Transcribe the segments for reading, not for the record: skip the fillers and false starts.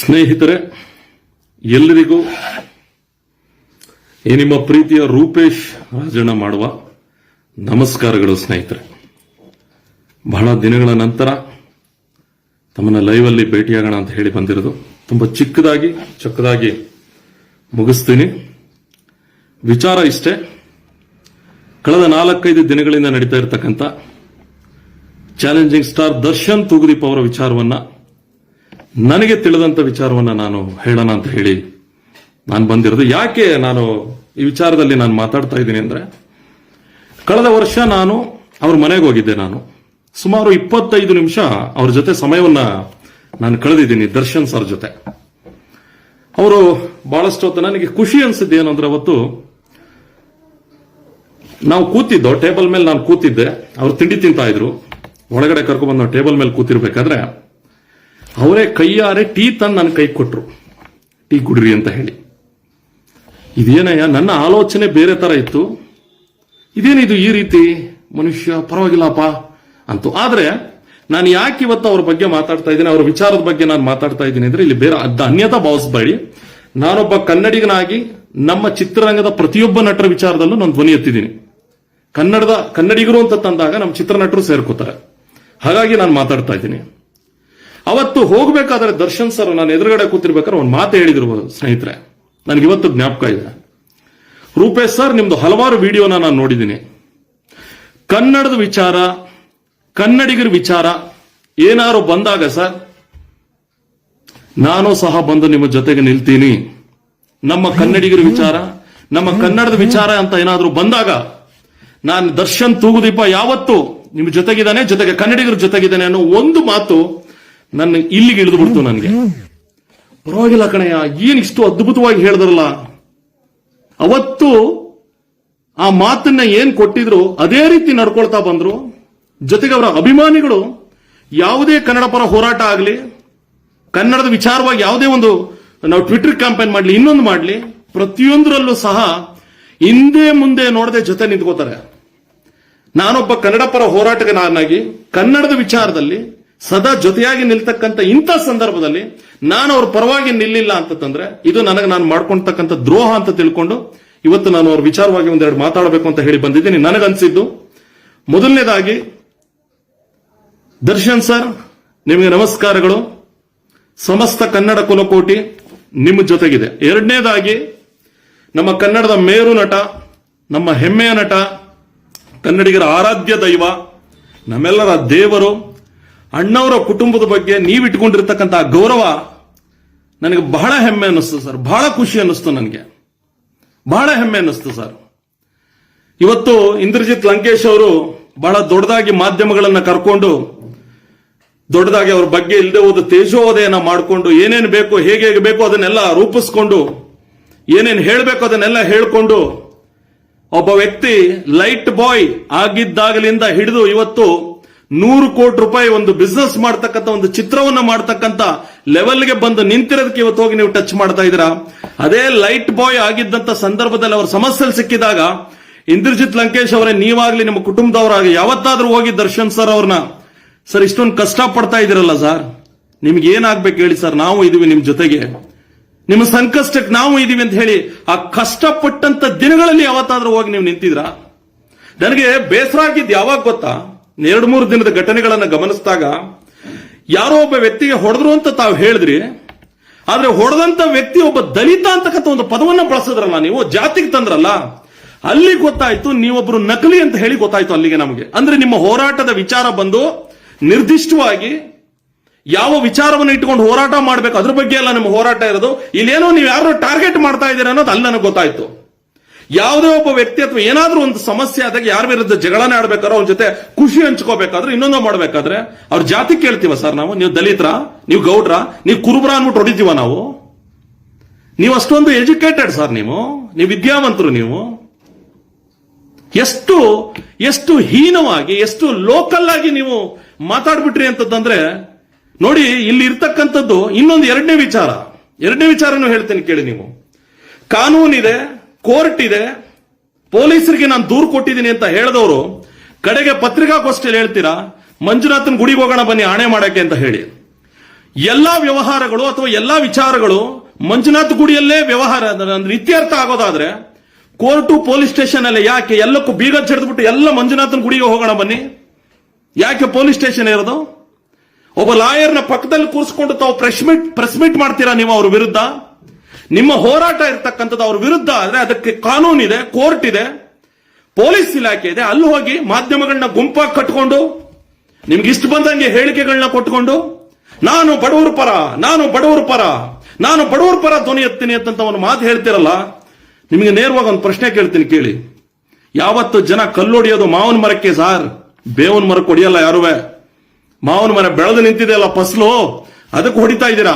ಸ್ನೇಹಿತರೆ, ಎಲ್ಲರಿಗೂ ಈ ನಿಮ್ಮ ಪ್ರೀತಿಯ ರೂಪೇಶ್ ರಾಜಣ್ಣ ಮಾಡುವ ನಮಸ್ಕಾರಗಳು. ಸ್ನೇಹಿತರೆ, ಬಹಳ ದಿನಗಳ ನಂತರ ತಮ್ಮನ್ನ ಲೈವ್ ಅಲ್ಲಿ ಭೇಟಿಯಾಗೋಣ ಅಂತ ಹೇಳಿ ಬಂದಿರೋದು. ತುಂಬಾ ಚಿಕ್ಕದಾಗಿ ಮುಗಿಸ್ತೀನಿ. ವಿಚಾರ ಇಷ್ಟೇ, ಕಳೆದ 4-5 ದಿನಗಳಿಂದ ನಡೀತಾ ಇರತಕ್ಕಂಥ ಚಾಲೆಂಜಿಂಗ್ ಸ್ಟಾರ್ ದರ್ಶನ್ ತೂಗುದೀಪ್ ಅವರ ವಿಚಾರವನ್ನ, ನನಗೆ ತಿಳಿದಂತ ವಿಚಾರವನ್ನ ನಾನು ಹೇಳೋಣ ಅಂತ ಹೇಳಿ ನಾನು ಬಂದಿರೋದು. ಯಾಕೆ ನಾನು ಈ ವಿಚಾರದಲ್ಲಿ ನಾನು ಮಾತಾಡ್ತಾ ಇದ್ದೀನಿ ಅಂದ್ರೆ, ಕಳೆದ ವರ್ಷ ನಾನು ಅವ್ರ ಮನೆಗೆ ಹೋಗಿದ್ದೆ. ನಾನು ಸುಮಾರು 25 ನಿಮಿಷ ಅವ್ರ ಜೊತೆ ಸಮಯವನ್ನ ನಾನು ಕಳೆದಿದ್ದೀನಿ, ದರ್ಶನ್ ಸರ್ ಜೊತೆ. ಅವರು ಬಹಳಷ್ಟು ಹೊತ್ತು ನನಗೆ ಖುಷಿ ಅನ್ಸಿದ್ದು ಏನಂದ್ರೆ, ಅವತ್ತು ನಾವು ಕೂತಿದ್ದೋ ಟೇಬಲ್ ಮೇಲೆ, ನಾನು ಕೂತಿದ್ದೆ, ಅವ್ರು ತಿಂಡಿ ತಿಂತಾ ಇದ್ರು. ಒಳಗಡೆ ಕರ್ಕೊಂಡ್ಬಂದು ನಾವು ಟೇಬಲ್ ಮೇಲೆ ಕೂತಿರ್ಬೇಕಾದ್ರೆ ಅವರೇ ಕೈಯಾರೆ ಟೀ ತಂದು ನನ್ನ ಕೈ ಕೊಟ್ರು, ಟೀ ಕುಡ್ರಿ ಅಂತ ಹೇಳಿ. ಇದೇನಯ್ಯ, ನನ್ನ ಆಲೋಚನೆ ಬೇರೆ ತರ ಇತ್ತು. ಇದೇನಿದು ಈ ರೀತಿ ಮನುಷ್ಯ, ಪರವಾಗಿಲ್ಲಪ್ಪ ಅಂತೂ. ಆದ್ರೆ ನಾನು ಯಾಕೆ ಇವತ್ತು ಅವ್ರ ಬಗ್ಗೆ ಮಾತಾಡ್ತಾ ಇದ್ದೀನಿ, ಅವ್ರ ವಿಚಾರದ ಬಗ್ಗೆ ನಾನು ಮಾತಾಡ್ತಾ ಇದ್ದೀನಿ ಅಂದ್ರೆ, ಇಲ್ಲಿ ಬೇರೆ ಅನ್ಯತಾ ಭಾವಿಸಬೇಡಿ. ನಾನೊಬ್ಬ ಕನ್ನಡಿಗನಾಗಿ ನಮ್ಮ ಚಿತ್ರರಂಗದ ಪ್ರತಿಯೊಬ್ಬ ನಟರ ವಿಚಾರದಲ್ಲೂ ನಾನು ಧ್ವನಿ ಎತ್ತಿದ್ದೀನಿ. ಕನ್ನಡಿಗರು ಅಂತ ತಂದಾಗ ನಮ್ಮ ಚಿತ್ರನಟರು ಸೇರ್ಕೋತಾರೆ, ಹಾಗಾಗಿ ನಾನು ಮಾತಾಡ್ತಾ ಇದ್ದೀನಿ. ಅವತ್ತು ಹೋಗ್ಬೇಕಾದ್ರೆ ದರ್ಶನ್ ಸರ್ ನಾನು ಎದುರುಗಡೆ ಕೂತಿರ್ಬೇಕಾದ್ರೆ ಒಂದು ಮಾತು ಹೇಳಿದ್ರು ಸ್ನೇಹಿತರೆ, ನನಗಿವತ್ತು ಜ್ಞಾಪಕ ಇದೆ. ರೂಪೇಶ್ ಸರ್, ನಿಮ್ದು ಹಲವಾರು ವಿಡಿಯೋನ ನಾನು ನೋಡಿದ್ದೀನಿ. ಕನ್ನಡದ ವಿಚಾರ, ಕನ್ನಡಿಗರ ವಿಚಾರ ಏನಾರು ಬಂದಾಗ ಸರ್, ನಾನು ಸಹ ಬಂದು ನಿಮ್ಮ ಜೊತೆಗೆ ನಿಲ್ತೀನಿ. ನಮ್ಮ ಕನ್ನಡಿಗರ ವಿಚಾರ, ನಮ್ಮ ಕನ್ನಡದ ವಿಚಾರ ಅಂತ ಏನಾದ್ರೂ ಬಂದಾಗ ನಾನು ದರ್ಶನ್ ತೂಗುದೀಪ ಯಾವತ್ತು ನಿಮ್ಮ ಜೊತೆಗಿದ್ದಾನೆ, ಜೊತೆಗೆ ಕನ್ನಡಿಗರ ಜೊತೆಗಿದ್ದಾನೆ ಅನ್ನೋ ಒಂದು ಮಾತು ನನ್ನ ಇಲ್ಲಿಗೆ ಇಳಿದು ಬಿಡ್ತು. ನನಗೆ ಪರವಾಗಿಲ್ಲ ಕಣಯ್ಯ, ಏನ್ ಇಷ್ಟು ಅದ್ಭುತವಾಗಿ ಹೇಳಿದ್ರಲ್ಲ. ಅವತ್ತು ಆ ಮಾತನ್ನ ಏನ್ ಕೊಟ್ಟಿದ್ರು ಅದೇ ರೀತಿ ನಡ್ಕೊಳ್ತಾ ಬಂದ್ರು. ಜೊತೆಗೆ ಅವರ ಅಭಿಮಾನಿಗಳು ಯಾವುದೇ ಕನ್ನಡ ಪರ ಹೋರಾಟ ಆಗಲಿ, ಕನ್ನಡದ ವಿಚಾರವಾಗಿ ಯಾವುದೇ ಒಂದು ನಾವು ಟ್ವಿಟರ್ ಕ್ಯಾಂಪೇನ್ ಮಾಡಲಿ, ಇನ್ನೊಂದು ಮಾಡಲಿ, ಪ್ರತಿಯೊಂದರಲ್ಲೂ ಸಹ ಹಿಂದೆ ಮುಂದೆ ನೋಡದೆ ಜೊತೆ ನಿಂತ್ಕೋತಾರೆ. ನಾನೊಬ್ಬ ಕನ್ನಡ ಪರ ಹೋರಾಟಗಾರನಾಗಿ ಕನ್ನಡದ ವಿಚಾರದಲ್ಲಿ ಸದಾ ಜೊತೆಯಾಗಿ ನಿಲ್ತಕ್ಕಂಥ ಇಂಥ ಸಂದರ್ಭದಲ್ಲಿ ನಾನು ಅವ್ರ ಪರವಾಗಿ ನಿಲ್ಲಿಲ್ಲ ಅಂತಂದ್ರೆ, ಇದು ನನಗೆ ನಾನು ಮಾಡ್ಕೊಳ್ತಕ್ಕಂಥ ದ್ರೋಹ ಅಂತ ತಿಳ್ಕೊಂಡು ಇವತ್ತು ನಾನು ಅವ್ರ ವಿಚಾರವಾಗಿ ಒಂದೆರಡು ಮಾತಾಡಬೇಕು ಅಂತ ಹೇಳಿ ಬಂದಿದ್ದೀನಿ. ನನಗನ್ಸಿದ್ದು, ಮೊದಲನೇದಾಗಿ ದರ್ಶನ್ ಸರ್, ನಿಮಗೆ ನಮಸ್ಕಾರಗಳು. ಸಮಸ್ತ ಕನ್ನಡ ಕುಲಕೋಟಿ ನಿಮ್ಮ ಜೊತೆಗಿದೆ. ಎರಡನೇದಾಗಿ, ನಮ್ಮ ಕನ್ನಡದ ಮೇರು ನಟ, ನಮ್ಮ ಹೆಮ್ಮೆಯ ನಟ, ಕನ್ನಡಿಗರ ಆರಾಧ್ಯ ದೈವ, ನಮ್ಮೆಲ್ಲರ ದೇವರು, ಅಣ್ಣವರ ಕುಟುಂಬದ ಬಗ್ಗೆ ನೀವಿಟ್ಕೊಂಡಿರ್ತಕ್ಕಂಥ ಗೌರವ ನನಗೆ ಬಹಳ ಹೆಮ್ಮೆ ಅನ್ನಿಸ್ತು ಸರ್. ಬಹಳ ಖುಷಿ ಅನ್ನಿಸ್ತು, ನನಗೆ ಬಹಳ ಹೆಮ್ಮೆ ಅನ್ನಿಸ್ತು ಸರ್. ಇವತ್ತು ಇಂದ್ರಜಿತ್ ಲಂಕೇಶ್ ಅವರು ಬಹಳ ದೊಡ್ಡದಾಗಿ ಮಾಧ್ಯಮಗಳನ್ನ ಕರ್ಕೊಂಡು, ದೊಡ್ಡದಾಗಿ ಅವ್ರ ಬಗ್ಗೆ ಇಲ್ಲದೆ ಹೋದ ತೇಜೋವಧೆಯನ್ನ ಮಾಡಿಕೊಂಡು, ಏನೇನು ಬೇಕು, ಹೇಗೆ ಬೇಕು ಅದನ್ನೆಲ್ಲ ರೂಪಿಸ್ಕೊಂಡು, ಏನೇನು ಹೇಳಬೇಕು ಅದನ್ನೆಲ್ಲ ಹೇಳ್ಕೊಂಡು, ಒಬ್ಬ ವ್ಯಕ್ತಿ ಲೈಟ್ ಬಾಯ್ ಆಗಿದ್ದಾಗಲಿಂದ ಹಿಡಿದು ಇವತ್ತು 100 ಕೋಟಿ ರೂಪಾಯಿ ಒಂದು ಬಿಸ್ನೆಸ್ ಮಾಡ್ತಕ್ಕಂಥ, ಒಂದು ಚಿತ್ರವನ್ನ ಮಾಡ್ತಕ್ಕಂಥ ಲೆವೆಲ್ಗೆ ಬಂದು ನಿಂತಿರೋದಕ್ಕೆ ಇವತ್ತು ಹೋಗಿ ನೀವು ಟಚ್ ಮಾಡ್ತಾ ಇದ್ದೀರಾ. ಅದೇ ಲೈಟ್ ಬಾಯ್ ಆಗಿದ್ದಂತ ಸಂದರ್ಭದಲ್ಲಿ ಅವ್ರ ಸಮಸ್ಯೆ ಸಿಕ್ಕಿದಾಗ ಇಂದ್ರಜಿತ್ ಲಂಕೇಶ್ ಅವರೇ, ನೀವಾಗ್ಲಿ ನಿಮ್ಮ ಕುಟುಂಬದವರಾಗಿ ಯಾವತ್ತಾದ್ರೂ ಹೋಗಿ ದರ್ಶನ್ ಸರ್ ಅವ್ರನ್ನ, ಸರ್ ಇಷ್ಟೊಂದು ಕಷ್ಟ ಪಡ್ತಾ ಇದ್ದೀರಲ್ಲ ಸರ್, ನಿಮ್ಗೆ ಏನಾಗ್ಬೇಕು ಹೇಳಿ ಸರ್, ನಾವು ಇದೀವಿ ನಿಮ್ ಜೊತೆಗೆ, ನಿಮ್ಮ ಸಂಕಷ್ಟಕ್ಕೆ ನಾವು ಇದೀವಿ ಅಂತ ಹೇಳಿ ಆ ಕಷ್ಟಪಟ್ಟಂತ ದಿನಗಳಲ್ಲಿ ಯಾವತ್ತಾದ್ರೂ ಹೋಗಿ ನೀವು ನಿಂತಿದ್ರ? ನನಗೆ ಬೇಸರ ಆಗಿದ್ದು ಯಾವಾಗ ಗೊತ್ತಾ, 2-3 ದಿನದ ಘಟನೆಗಳನ್ನ ಗಮನಿಸಿದಾಗ, ಯಾರೋ ಒಬ್ಬ ವ್ಯಕ್ತಿಗೆ ಹೊಡೆದ್ರು ಅಂತ ತಾವು ಹೇಳಿದ್ರಿ, ಆದ್ರೆ ಹೊಡೆದಂತ ವ್ಯಕ್ತಿ ಒಬ್ಬ ದಲಿತ ಅಂತಕ್ಕಂಥ ಒಂದು ಪದವನ್ನ ಬಳಸಿದ್ರಲ್ಲ, ನೀವು ಜಾತಿಗೆ ತಂದ್ರಲ್ಲ, ಅಲ್ಲಿ ಗೊತ್ತಾಯ್ತು ನೀವೊಬ್ರು ನಕಲಿ ಅಂತ ಹೇಳಿ ಗೊತ್ತಾಯ್ತು ಅಲ್ಲಿಗೆ ನಮಗೆ. ಅಂದ್ರೆ ನಿಮ್ಮ ಹೋರಾಟದ ವಿಚಾರ ಬಂದು ನಿರ್ದಿಷ್ಟವಾಗಿ ಯಾವ ವಿಚಾರವನ್ನು ಇಟ್ಕೊಂಡು ಹೋರಾಟ ಮಾಡಬೇಕು ಅದ್ರ ಬಗ್ಗೆ ಎಲ್ಲ ನಮ್ಮ ಹೋರಾಟ ಇರೋದು. ಇಲ್ಲೇನೋ ನೀವು ಯಾರು ಟಾರ್ಗೆಟ್ ಮಾಡ್ತಾ ಇದ್ದೀರಾ ಅನ್ನೋದು ಅಲ್ಲಿ ನನಗೆ ಗೊತ್ತಾಯ್ತು. ಯಾವುದೇ ಒಬ್ಬ ವ್ಯಕ್ತಿ ಅಥವಾ ಏನಾದ್ರೂ ಒಂದು ಸಮಸ್ಯೆ ಆದಾಗ ಯಾರ ವಿರುದ್ಧ ಜಗಳನೇ ಆಡ್ಬೇಕಾದ್ರೆ, ಅವ್ರ ಜೊತೆ ಖುಷಿ ಹಂಚ್ಕೋಬೇಕಾದ್ರೆ, ಇನ್ನೊಂದು ಮಾಡ್ಬೇಕಾದ್ರೆ ಅವ್ರ ಜಾತಿ ಕೇಳ್ತೀವ ಸರ್ ನಾವು? ನೀವು ದಲಿತರ, ನೀವು ಗೌಡ್ರ, ನೀವು ಕುರುಬ್ರ ಅನ್ಬಿಟ್ಟು ಹೊಡಿತೀವ ನಾವು? ನೀವು ಅಷ್ಟೊಂದು ಎಜುಕೇಟೆಡ್ ಸರ್, ನೀವು ವಿದ್ಯಾವಂತರು. ನೀವು ಎಷ್ಟು ಹೀನವಾಗಿ, ಎಷ್ಟು ಲೋಕಲ್ ಆಗಿ ನೀವು ಮಾತಾಡ್ಬಿಟ್ರಿ ಅಂತಂದ್ರೆ ನೋಡಿ. ಇಲ್ಲಿ ಇರ್ತಕ್ಕಂಥದ್ದು ಇನ್ನೊಂದು ಎರಡನೇ ವಿಚಾರನೂ ಹೇಳ್ತೇನೆ ಕೇಳಿ. ನೀವು ಕಾನೂನಿದೆ, ಕೋರ್ಟ್ ಇದೆ, ಪೊಲೀಸರಿಗೆ ನಾನು ದೂರು ಕೊಟ್ಟಿದ್ದೀನಿ ಅಂತ ಹೇಳಿದವರು ಕಡೆಗೆ ಪತ್ರಿಕಾಗೋಷ್ಠಿಯಲ್ಲಿ ಹೇಳ್ತೀರಾ ಮಂಜುನಾಥನ್ ಗುಡಿಗೆ ಹೋಗೋಣ ಬನ್ನಿ ಆಣೆ ಮಾಡಕ್ಕೆ ಅಂತ ಹೇಳಿ. ಎಲ್ಲಾ ವ್ಯವಹಾರಗಳು ಅಥವಾ ಎಲ್ಲಾ ವಿಚಾರಗಳು ಮಂಜುನಾಥ್ ಗುಡಿಯಲ್ಲೇ ವ್ಯವಹಾರ ಇತ್ಯರ್ಥ ಆಗೋದಾದ್ರೆ ಕೋರ್ಟು ಪೊಲೀಸ್ ಸ್ಟೇಷನ್ ಅಲ್ಲೇ ಯಾಕೆ ಎಲ್ಲಕ್ಕೂ ಬೀಗ ಜಡಿದ್ಬಿಟ್ಟು ಎಲ್ಲ ಮಂಜುನಾಥನ ಗುಡಿಗೆ ಹೋಗೋಣ ಬನ್ನಿ? ಯಾಕೆ ಪೊಲೀಸ್ ಸ್ಟೇಷನ್ ಇರೋದು? ಒಬ್ಬ ಲಾಯರ್ನ ಪಕ್ಕದಲ್ಲಿ ಕೂರಿಸ್ಕೊಂಡು ತಾವು ಪ್ರೆಸ್ ಮೀಟ್ ಮಾಡ್ತೀರಾ ನೀವು ಅವ್ರ ವಿರುದ್ಧ? ನಿಮ್ಮ ಹೋರಾಟ ಇರ್ತಕ್ಕಂಥದ್ದು ಅವ್ರ ವಿರುದ್ಧ ಆದ್ರೆ ಅದಕ್ಕೆ ಕಾನೂನಿದೆ, ಕೋರ್ಟ್ ಇದೆ, ಪೊಲೀಸ್ ಇಲಾಖೆ ಇದೆ. ಅಲ್ಲಿ ಹೋಗಿ ಮಾಧ್ಯಮಗಳನ್ನ ಗುಂಪಾಗಿ ಕಟ್ಕೊಂಡು ನಿಮ್ಗೆ ಇಷ್ಟ ಬಂದಂಗೆ ಹೇಳಿಕೆಗಳನ್ನ ಕೊಟ್ಕೊಂಡು ನಾನು ಬಡವರ ಪರ, ನಾನು ಬಡವರ ಪರ, ನಾನು ಬಡವರ ಪರ ಧ್ವನಿ ಎತ್ತೀನಿ ಅಂತ ಒಂದು ಮಾತು ಹೇಳ್ತಿರಲ್ಲ, ನಿಮಗೆ ನೇರವಾಗಿ ಒಂದು ಪ್ರಶ್ನೆ ಕೇಳ್ತೀನಿ ಕೇಳಿ. ಯಾವತ್ತು ಜನ ಕಲ್ಲೊಡಿಯೋದು ಮಾವನ ಮರಕ್ಕೆ ಸಾರ್, ಬೇವನ ಮರಕ್ಕೆ ಹೊಡಿಯಲ್ಲ ಯಾರುವೆ. ಮಾವನ ಮರ ಬೆಳೆದು ನಿಂತಿದೆಯಲ್ಲ ಫಸಲು, ಅದಕ್ಕೆ ಹೊಡಿತಾ ಇದ್ದೀರಾ.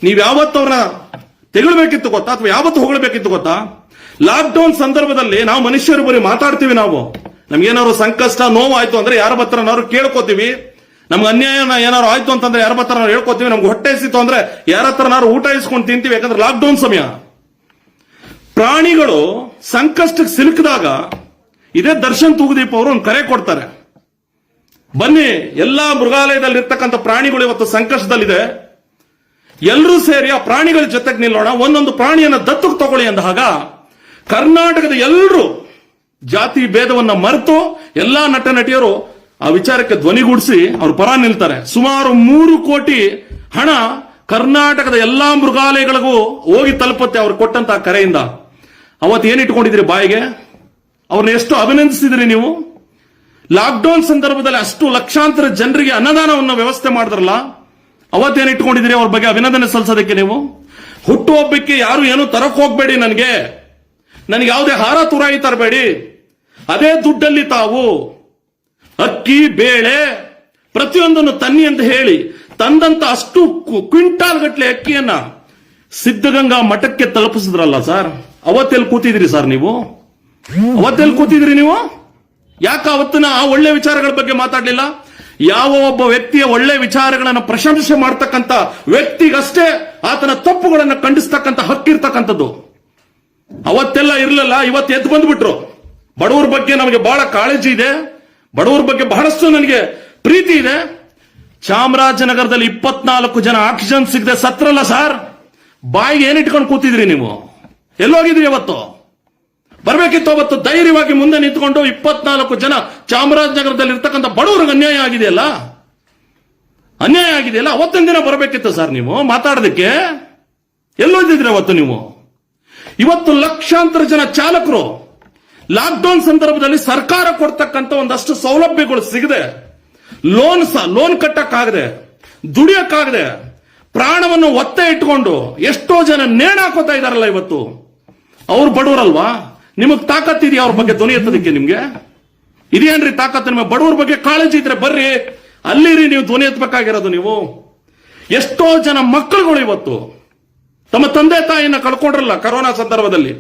ನೀವ್ ಯಾವತ್ತು ಅವ್ರನ್ನ ತೆಗಳ್ಬೇಕಿತ್ತು ಗೊತ್ತಾ, ಅಥವಾ ಯಾವತ್ತು ಹೊಗಳಬೇಕಿತ್ತು ಗೊತ್ತಾ? ಲಾಕ್ಡೌನ್ ಸಂದರ್ಭದಲ್ಲಿ ನಾವು ಮನುಷ್ಯರು ಬರೀ ಮಾತಾಡ್ತೀವಿ. ನಾವು ನಮ್ಗೇನಾದ್ರು ಸಂಕಷ್ಟ ನೋವು ಆಯ್ತು ಅಂದ್ರೆ ಯಾರ ಹತ್ರನಾದ್ರು ಕೇಳ್ಕೋತೀವಿ. ನಮ್ಗೆ ಅನ್ಯಾಯ ಏನಾದ್ರು ಆಯ್ತು ಅಂತಂದ್ರೆ ಯಾರ ಹತ್ರ ನಾವು ಹೇಳ್ಕೋತೀವಿ. ನಮ್ಗೆ ಹೊಟ್ಟೆ ಸಿತ್ತು ಅಂದ್ರೆ ಯಾರ ಹತ್ರನಾದ್ರು ಊಟ ಇಸ್ಕೊಂಡು ತಿಂತೀವಿ. ಯಾಕಂದ್ರೆ ಲಾಕ್ಡೌನ್ ಸಮಯ. ಪ್ರಾಣಿಗಳು ಸಂಕಷ್ಟಕ್ಕೆ ಸಿಲುಕಿದಾಗ ಇದೇ ದರ್ಶನ್ ತೂಗುದೀಪ್ ಅವರು ಒಂದು ಕರೆ ಕೊಡ್ತಾರೆ. ಬನ್ನಿ, ಎಲ್ಲಾ ಮೃಗಾಲಯದಲ್ಲಿ ಇರ್ತಕ್ಕಂಥ ಪ್ರಾಣಿಗಳು ಇವತ್ತು ಸಂಕಷ್ಟದಲ್ಲಿದೆ, ಎಲ್ಲರೂ ಸೇರಿ ಆ ಪ್ರಾಣಿಗಳ ಜೊತೆಗೆ ನಿಲ್ಲೋಣ, ಒಂದೊಂದು ಪ್ರಾಣಿಯನ್ನ ದತ್ತಕ್ಕೆ ತಗೊಳ್ಳಿ ಅಂದಾಗ ಕರ್ನಾಟಕದ ಎಲ್ಲರೂ ಜಾತಿ ಭೇದವನ್ನ ಮರೆತು ಎಲ್ಲಾ ನಟ ನಟಿಯರು ಆ ವಿಚಾರಕ್ಕೆ ಧ್ವನಿಗೂಡಿಸಿ ಅವ್ರ ಪರ ನಿಲ್ತಾರೆ. ಸುಮಾರು 3 ಕೋಟಿ ಹಣ ಕರ್ನಾಟಕದ ಎಲ್ಲಾ ಮೃಗಾಲಯಗಳಿಗೂ ಹೋಗಿ ತಲುಪುತ್ತೆ ಅವ್ರು ಕೊಟ್ಟಂತ ಕರೆಯಿಂದ. ಅವತ್ತು ಏನಿಟ್ಕೊಂಡಿದ್ರಿ ಬಾಯಿಗೆ? ಅವ್ರನ್ನ ಎಷ್ಟು ಅಭಿನಂದಿಸಿದ್ರಿ ನೀವು? ಲಾಕ್ಡೌನ್ ಸಂದರ್ಭದಲ್ಲಿ ಅಷ್ಟು ಲಕ್ಷಾಂತರ ಜನರಿಗೆ ಅನ್ನದಾನವನ್ನು ವ್ಯವಸ್ಥೆ ಮಾಡಿದ್ರಲ್ಲ, ಅವತ್ತೇನು ಇಟ್ಕೊಂಡಿದ್ರಿ ಅವ್ರ ಬಗ್ಗೆ ಅಭಿನಂದನೆ ಸಲ್ಲಿಸೋದಕ್ಕೆ? ನೀವು ಹುಟ್ಟುಹಬ್ಬಕ್ಕೆ ಯಾರು ಏನು ತರಕ್ ಹೋಗ್ಬೇಡಿ, ನನಗೆ ಯಾವುದೇ ಹಾರ ತುರಾಯಿ ತರಬೇಡಿ. ಅದೇ ದುಡ್ಡಲ್ಲಿ ತಾವು ಅಕ್ಕಿ ಬೇಳೆ ಪ್ರತಿಯೊಂದನ್ನು ತನ್ನಿ ಅಂತ ಹೇಳಿ ತಂದಂತ ಅಷ್ಟು ಕ್ವಿಂಟಾಲ್ ಗಟ್ಟಲೆ ಅಕ್ಕಿಯನ್ನ ಸಿದ್ಧಗಂಗಾ ಮಠಕ್ಕೆ ತಲುಪಿಸಿದ್ರಲ್ಲ ಸರ್, ಅವತ್ತೆಲ್ಲಿ ಕೂತಿದ್ರಿ ಸರ್ ನೀವು? ಅವತ್ತೆಲ್ಲಿ ಕೂತಿದ್ರಿ ನೀವು? ಯಾಕೆ ಅವತ್ತಿನ ಆ ಒಳ್ಳೆ ವಿಚಾರಗಳ ಬಗ್ಗೆ ಮಾತಾಡಲಿಲ್ಲ? ಯಾವ ಒಬ್ಬ ವ್ಯಕ್ತಿಯ ಒಳ್ಳೆ ವಿಚಾರಗಳನ್ನು ಪ್ರಶಂಸೆ ಮಾಡ್ತಕ್ಕಂಥ ವ್ಯಕ್ತಿಗಷ್ಟೇ ಆತನ ತಪ್ಪುಗಳನ್ನು ಖಂಡಿಸ್ತಕ್ಕಂಥ ಹಕ್ಕಿರ್ತಕ್ಕಂಥದ್ದು. ಅವತ್ತೆಲ್ಲ ಇರಲಿಲ್ಲ, ಇವತ್ತು ಎದ್ದು ಬಂದ್ಬಿಟ್ರು. ಬಡವರ ಬಗ್ಗೆ ನಮಗೆ ಬಹಳ ಕಾಳಜಿ ಇದೆ, ಬಡವರ ಬಗ್ಗೆ ಬಹಳಷ್ಟು ನನಗೆ ಪ್ರೀತಿ ಇದೆ. ಚಾಮರಾಜನಗರದಲ್ಲಿ 24 ಜನ ಆಕ್ಸಿಜನ್ ಸಿಗದೆ ಸತ್ರಲ್ಲ ಸರ್, ಬಾಯಿಗೆ ಏನಿಟ್ಕೊಂಡು ಕೂತಿದ್ರಿ ನೀವು? ಎಲ್ಲೋಗಿದ್ರಿ ಅವತ್ತು? ಬರ್ಬೇಕಿತ್ತು ಅವತ್ತು ಧೈರ್ಯವಾಗಿ ಮುಂದೆ ನಿಂತ್ಕೊಂಡು 24 ಜನ ಚಾಮರಾಜನಗರದಲ್ಲಿ ಇರ್ತಕ್ಕಂಥ ಬಡವರಿಗೆ ಅನ್ಯಾಯ ಆಗಿದೆಯಲ್ಲ, ಅವತ್ತೊಂದು ದಿನ ಬರಬೇಕಿತ್ತು ಸರ್ ನೀವು ಮಾತಾಡೋದಕ್ಕೆ. ಎಲ್ಲೋದಿದ್ರಿ ಅವತ್ತು ನೀವು? ಇವತ್ತು ಲಕ್ಷಾಂತರ ಜನ ಚಾಲಕರು ಲಾಕ್ಡೌನ್ ಸಂದರ್ಭದಲ್ಲಿ ಸರ್ಕಾರ ಕೊಡ್ತಕ್ಕಂಥ ಒಂದಷ್ಟು ಸೌಲಭ್ಯಗಳು ಸಿಗದೆ, ಲೋನ್ ಕಟ್ಟಕ್ಕಾಗದೆ, ದುಡಿಯಕ್ಕಾಗದೆ, ಪ್ರಾಣವನ್ನು ಒತ್ತೆ ಇಟ್ಕೊಂಡು ಎಷ್ಟೋ ಜನ ನೇಣಾಕೋತಾ ಇದಾರಲ್ಲ ಇವತ್ತು. ಅವ್ರು ಬಡವರಲ್ವಾ? ನಿಮಗ್ ತಾಕತ್ತಿದೆಯಾ ಅವ್ರ ಬಗ್ಗೆ ಧ್ವನಿ ಎತ್ತೋದಕ್ಕೆ? ನಿಮ್ಗೆ ಇದೇನ್ರಿ ತಾಕತ್ತು? ನಿಮಗೆ ಬಡವರ ಬಗ್ಗೆ ಕಾಳಜಿ ಇದ್ರೆ ಬರ್ರಿ, ಅಲ್ಲಿರಿ ನೀವು ಧ್ವನಿ ಎತ್ತಬೇಕಾಗಿರೋದು. ನೀವು ಎಷ್ಟೋ ಜನ ಮಕ್ಕಳುಗಳು ಇವತ್ತು ತಮ್ಮ ತಂದೆ ತಾಯಿಯನ್ನ ಕಳ್ಕೊಂಡ್ರಲ್ಲ ಕರೋನಾ ಸಂದರ್ಭದಲ್ಲಿ,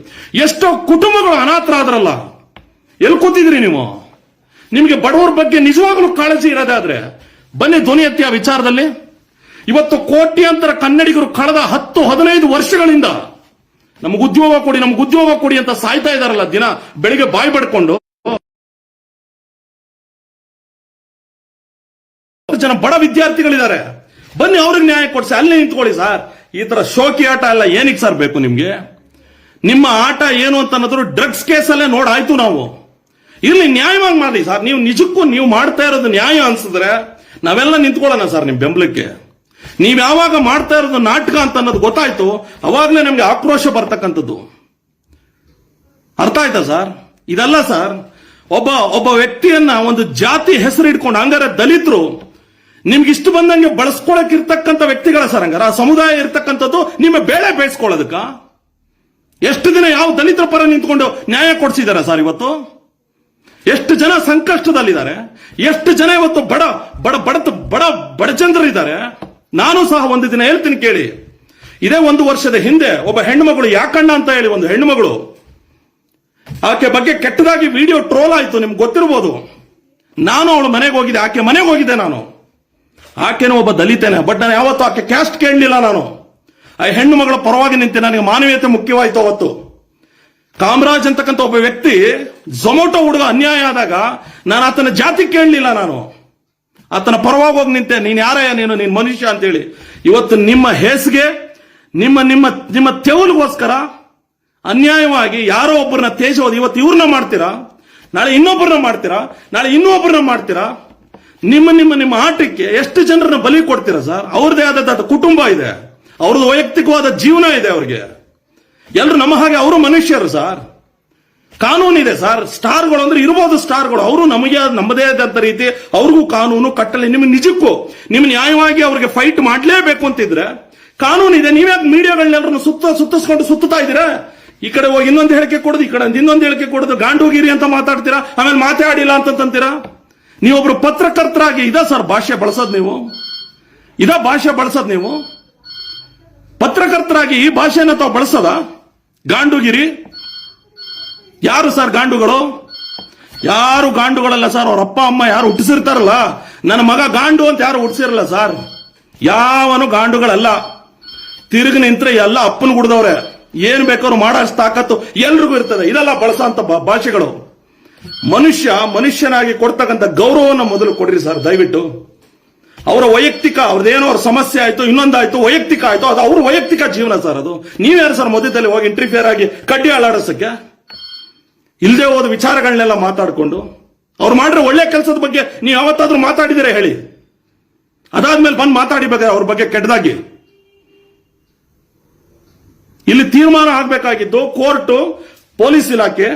ಎಷ್ಟೋ ಕುಟುಂಬಗಳು ಅನಾಥರಾದ್ರಲ್ಲ. ಎಲ್ಲಿ ಕೂತಿದ್ರಿ ನೀವು? ನಿಮಗೆ ಬಡವರ ಬಗ್ಗೆ ನಿಜವಾಗ್ಲೂ ಕಾಳಜಿ ಇರೋದಾದ್ರೆ ಬನ್ನಿ ಧ್ವನಿ ಎತ್ತಿ ಆ ವಿಚಾರದಲ್ಲಿ. ಇವತ್ತು ಕೋಟ್ಯಾಂತರ ಕನ್ನಡಿಗರು ಕಳೆದ 10-15 ವರ್ಷಗಳಿಂದ ನಮ್ಗೆ ಉದ್ಯೋಗ ಕೊಡಿ ಅಂತ ಸಾಯ್ತಾ ಇದಾರಲ್ಲ ದಿನ ಬೆಳಿಗ್ಗೆ ಬಾಯಿ ಬಡ್ಕೊಂಡು. ಜನ ಬಡ ವಿದ್ಯಾರ್ಥಿಗಳಿದ್ದಾರೆ, ಬನ್ನಿ ಅವ್ರಿಗೆ ನ್ಯಾಯ ಕೊಡ್ಸಿ, ಅಲ್ಲೇ ನಿಂತ್ಕೊಳ್ಳಿ ಸರ್. ಈ ತರ ಶೋಕಿ ಆಟ ಎಲ್ಲ ಏನಕ್ಕೆ ಸರ್ ಬೇಕು ನಿಮ್ಗೆ? ನಿಮ್ಮ ಆಟ ಏನು ಅಂತ ಅನ್ನೋದು ಡ್ರಗ್ಸ್ ಕೇಸಲ್ಲೇ ನೋಡಾಯ್ತು ನಾವು. ಇಲ್ಲಿ ನ್ಯಾಯವಾಗಿ ಮಾಡಿ ಸರ್. ನೀವು ನಿಜಕ್ಕೂ ನೀವು ಮಾಡ್ತಾ ಇರೋದು ನ್ಯಾಯ ಅನ್ಸಿದ್ರೆ ನಾವೆಲ್ಲ ನಿಂತ್ಕೊಳ್ಳೋಣ ಸರ್ ನಿಮ್ ಬೆಂಬಲಕ್ಕೆ. ನೀವ್ ಯಾವಾಗ ಮಾಡ್ತಾ ಇರೋದು ನಾಟಕ ಅಂತ ಅನ್ನೋದು ಗೊತ್ತಾಯ್ತು, ಅವಾಗಲೇ ನಮ್ಗೆ ಆಕ್ರೋಶ ಬರ್ತಕ್ಕಂಥದ್ದು. ಅರ್ಥ ಆಯ್ತಾ ಸರ್? ಇದಲ್ಲ ಸರ್, ಒಬ್ಬ ವ್ಯಕ್ತಿಯನ್ನ ಒಂದು ಜಾತಿ ಹೆಸರು ಇಟ್ಕೊಂಡು ಹಂಗಾರೆ ದಲಿತರು ನಿಮ್ಗೆ ಇಷ್ಟು ಬಂದಂಗೆ ಬಳಸ್ಕೊಳಕ್ ಇರ್ತಕ್ಕಂಥ ವ್ಯಕ್ತಿಗಳ ಸರ್. ಹಂಗಾರ ಆ ಸಮುದಾಯ ಇರ್ತಕ್ಕಂಥದ್ದು ನಿಮ್ಮ ಬೇಳೆ ಬೇಯಿಸ್ಕೊಳ್ಳೋದಕ್ಕ ಎಷ್ಟು ದಿನ ಯಾವ ದಲಿತರ ಪರ ನಿಂತ್ಕೊಂಡು ನ್ಯಾಯ ಕೊಡಿಸಿದಾರ ಸರ್? ಇವತ್ತು ಎಷ್ಟು ಜನ ಸಂಕಷ್ಟದಲ್ಲಿದ್ದಾರೆ, ಎಷ್ಟು ಜನ ಇವತ್ತು ಬಡಜನರಿದ್ದಾರೆ. ನಾನು ಸಹ ಒಂದು ದಿನ ಹೇಳ್ತೀನಿ ಕೇಳಿ. ಇದೇ 1 ವರ್ಷದ ಹಿಂದೆ ಒಬ್ಬ ಹೆಣ್ಣುಮಗಳು ಯಾಕಣ್ಣ ಅಂತ ಹೇಳಿ ಒಂದು ಹೆಣ್ಣುಮಗಳು, ಆಕೆ ಬಗ್ಗೆ ಕೆಟ್ಟದಾಗಿ ವಿಡಿಯೋ ಟ್ರೋಲ್ ಆಯ್ತು, ನಿಮ್ಗೆ ಗೊತ್ತಿರಬಹುದು. ನಾನು ಅವಳ ಮನೆಗೆ ಹೋಗಿದ್ದೆ, ಆಕೆ ಮನೆಗೆ ಹೋಗಿದ್ದೆ ನಾನು. ಆಕೆನೂ ಒಬ್ಬ ದಲಿತೇನೆ, ಬಟ್ ನಾನು ಯಾವತ್ತೂ ಆಕೆ ಕ್ಯಾಸ್ಟ್ ಕೇಳಲಿಲ್ಲ. ನಾನು ಆ ಹೆಣ್ಣು ಮಗಳ ಪರವಾಗಿ ನಿಂತೆ. ನನಗೆ ಮಾನವೀಯತೆ ಮುಖ್ಯವಾಯಿತು ಅವತ್ತು. ಕಾಮರಾಜ್ ಅಂತಕ್ಕಂಥ ಒಬ್ಬ ವ್ಯಕ್ತಿ ಝೊಮ್ಯಾಟೊ ಹುಡುಗ ಅನ್ಯಾಯ ಆದಾಗ ನಾನು ಆತನ ಜಾತಿ ಕೇಳಲಿಲ್ಲ. ನಾನು ಆತನ ಪರವಾಗಿ ಹೋಗಿ ನಿಂತೆ. ನೀನ್ ಯಾರಯ್ಯ, ನೀನ್ ಮನುಷ್ಯ ಅಂತೇಳಿ. ಇವತ್ತು ನಿಮ್ಮ ಹೇಸಿಗೆ ನಿಮ್ಮ ನಿಮ್ಮ ನಿಮ್ಮ ತೆವಲಿಗೋಸ್ಕರ ಅನ್ಯಾಯವಾಗಿ ಯಾರೋ ಒಬ್ಬರನ್ನ ತೇಜೋದು. ಇವತ್ತು ಇವ್ರನ್ನ ಮಾಡ್ತೀರಾ, ನಾಳೆ ಇನ್ನೊಬ್ಬರನ್ನ ಮಾಡ್ತೀರಾ, ನಾಳೆ ಇನ್ನೊಬ್ಬರನ್ನ ಮಾಡ್ತೀರಾ. ನಿಮ್ಮ ನಿಮ್ಮ ನಿಮ್ಮ ಆಟಕ್ಕೆ ಎಷ್ಟು ಜನರನ್ನ ಬಲಿ ಕೊಡ್ತೀರಾ ಸರ್? ಅವ್ರದೇ ಆದ ಕುಟುಂಬ ಇದೆ, ಅವ್ರದ್ದು ವೈಯಕ್ತಿಕವಾದ ಜೀವನ ಇದೆ. ಅವ್ರಿಗೆ ಎಲ್ಲರೂ ನಮ್ಮ ಹಾಗೆ ಅವರು ಮನುಷ್ಯರು ಸರ್. ಕಾನೂನಿದೆ ಸರ್. ಸ್ಟಾರ್ಗಳು ಅಂದ್ರೆ ಇರ್ಬೋದು ಸ್ಟಾರ್ಗಳು, ಅವರು ನಮಗೆ ನಮ್ಮದೇ ಆದಂತ ರೀತಿ ಅವ್ರಿಗೂ ಕಾನೂನು ಕಟ್ಟಲೆ. ನಿಮ್ಗೆ ನಿಜಕ್ಕೂ ನಿಮ್ ನ್ಯಾಯವಾಗಿ ಅವ್ರಿಗೆ ಫೈಟ್ ಮಾಡ್ಲೇಬೇಕು ಅಂತಿದ್ರೆ ಕಾನೂನಿದೆ. ನೀವ್ಯಾಕೆ ಮೀಡಿಯಾಗಳನ್ನೆಲ್ಲರನ್ನು ಸುತ್ತಿಸ್ಕೊಂಡು ಸುತ್ತಾ ಇದ್ದೀರಾ? ಈ ಕಡೆ ಹೋಗಿ ಇನ್ನೊಂದು ಹೇಳಿಕೆ ಕೊಡೋದು, ಈ ಕಡೆ ಇನ್ನೊಂದು ಹೇಳಿಕೆ ಕೊಡೋದು, ಗಾಂಡೋಗಿರಿ ಅಂತ ಮಾತಾಡ್ತೀರಾ, ಆಮೇಲೆ ಮಾತಾಡಿಲ್ಲ ಅಂತಂತೀರಾ. ನೀವೊಬ್ರು ಪತ್ರಕರ್ತರಾಗಿ ಇದ ಸರ್ ಭಾಷೆ ಬಳಸೋದು ನೀವು? ಇದ ಭಾಷೆ ಬಳಸೋದು ನೀವು? ಪತ್ರಕರ್ತರಾಗಿ ಈ ಭಾಷೆನ ತಾವು ಬಳಸೋದ? ಗಾಂಡುಗಿರಿ ಯಾರು ಸರ್ ಗಾಂಡುಗಳು? ಯಾರು ಗಾಂಡುಗಳಲ್ಲ ಸರ್. ಅವ್ರ ಅಪ್ಪ ಅಮ್ಮ ಯಾರು ಹುಟ್ಟಿಸಿರ್ತಾರಲ್ಲ, ನನ್ನ ಮಗ ಗಾಂಡು ಅಂತ ಯಾರು ಹುಟ್ಟಿಸಿರಲ್ಲ ಸರ್. ಯಾವನು ಗಾಂಡುಗಳಲ್ಲ. ತಿರುಗಿ ನಿಂತ್ರೆ ಎಲ್ಲ ಅಪ್ಪನ ಗುಡ್ದವ್ರೆ. ಏನ್ ಬೇಕಾದ್ರು ಮಾಡೋಷ್ಟು ತಾಕತ್ತು ಎಲ್ರಿಗೂ ಇರ್ತದೆ. ಇದೆಲ್ಲ ಬಳಸೋಂತ ಭಾಷೆಗಳು. ಮನುಷ್ಯನಾಗಿ ಕೊಡ್ತಕ್ಕಂಥ ಗೌರವವನ್ನು ಮೊದಲು ಕೊಡ್ರಿ ಸರ್ ದಯವಿಟ್ಟು. ಅವರ ವೈಯಕ್ತಿಕ, ಅವ್ರದ್ದೇನೋ ಅವ್ರ ಸಮಸ್ಯೆ ಆಯ್ತು, ಇನ್ನೊಂದಾಯ್ತು, ವೈಯಕ್ತಿಕ ಆಯ್ತು, ಅದು ಅವ್ರ ವೈಯಕ್ತಿಕ ಜೀವನ ಸರ್. ಅದು ನೀವ್ಯಾರು ಸರ್ ಮಧ್ಯದಲ್ಲಿ ಹೋಗಿ ಇಂಟರ್ಫಿಯರ್ ಆಗಿ ಕಡ್ಡಿ ಆಳಾಡಿಸಕ್ಕೆ? ಇಲ್ಲದೆ ಹೋದ ವಿಚಾರಗಳನ್ನೆಲ್ಲ ಮಾತಾಡಿಕೊಂಡು ಅವ್ರು ಮಾಡಿರೋ ಒಳ್ಳೆ ಕೆಲಸದ ಬಗ್ಗೆ ನೀವು ಯಾವತ್ತಾದ್ರೂ ಮಾತಾಡಿದಿರ ಹೇಳಿ? ಅದಾದ್ಮೇಲೆ ಬಂದು ಮಾತಾಡಿಬೇಕಾದ್ರೆ ಅವ್ರ ಬಗ್ಗೆ ಕೆಟ್ಟದಾಗಿ. ಇಲ್ಲಿ ತೀರ್ಮಾನ ಆಗ್ಬೇಕಾಗಿದ್ದು ಕೋರ್ಟು, ಪೊಲೀಸ್ ಇಲಾಖೆ,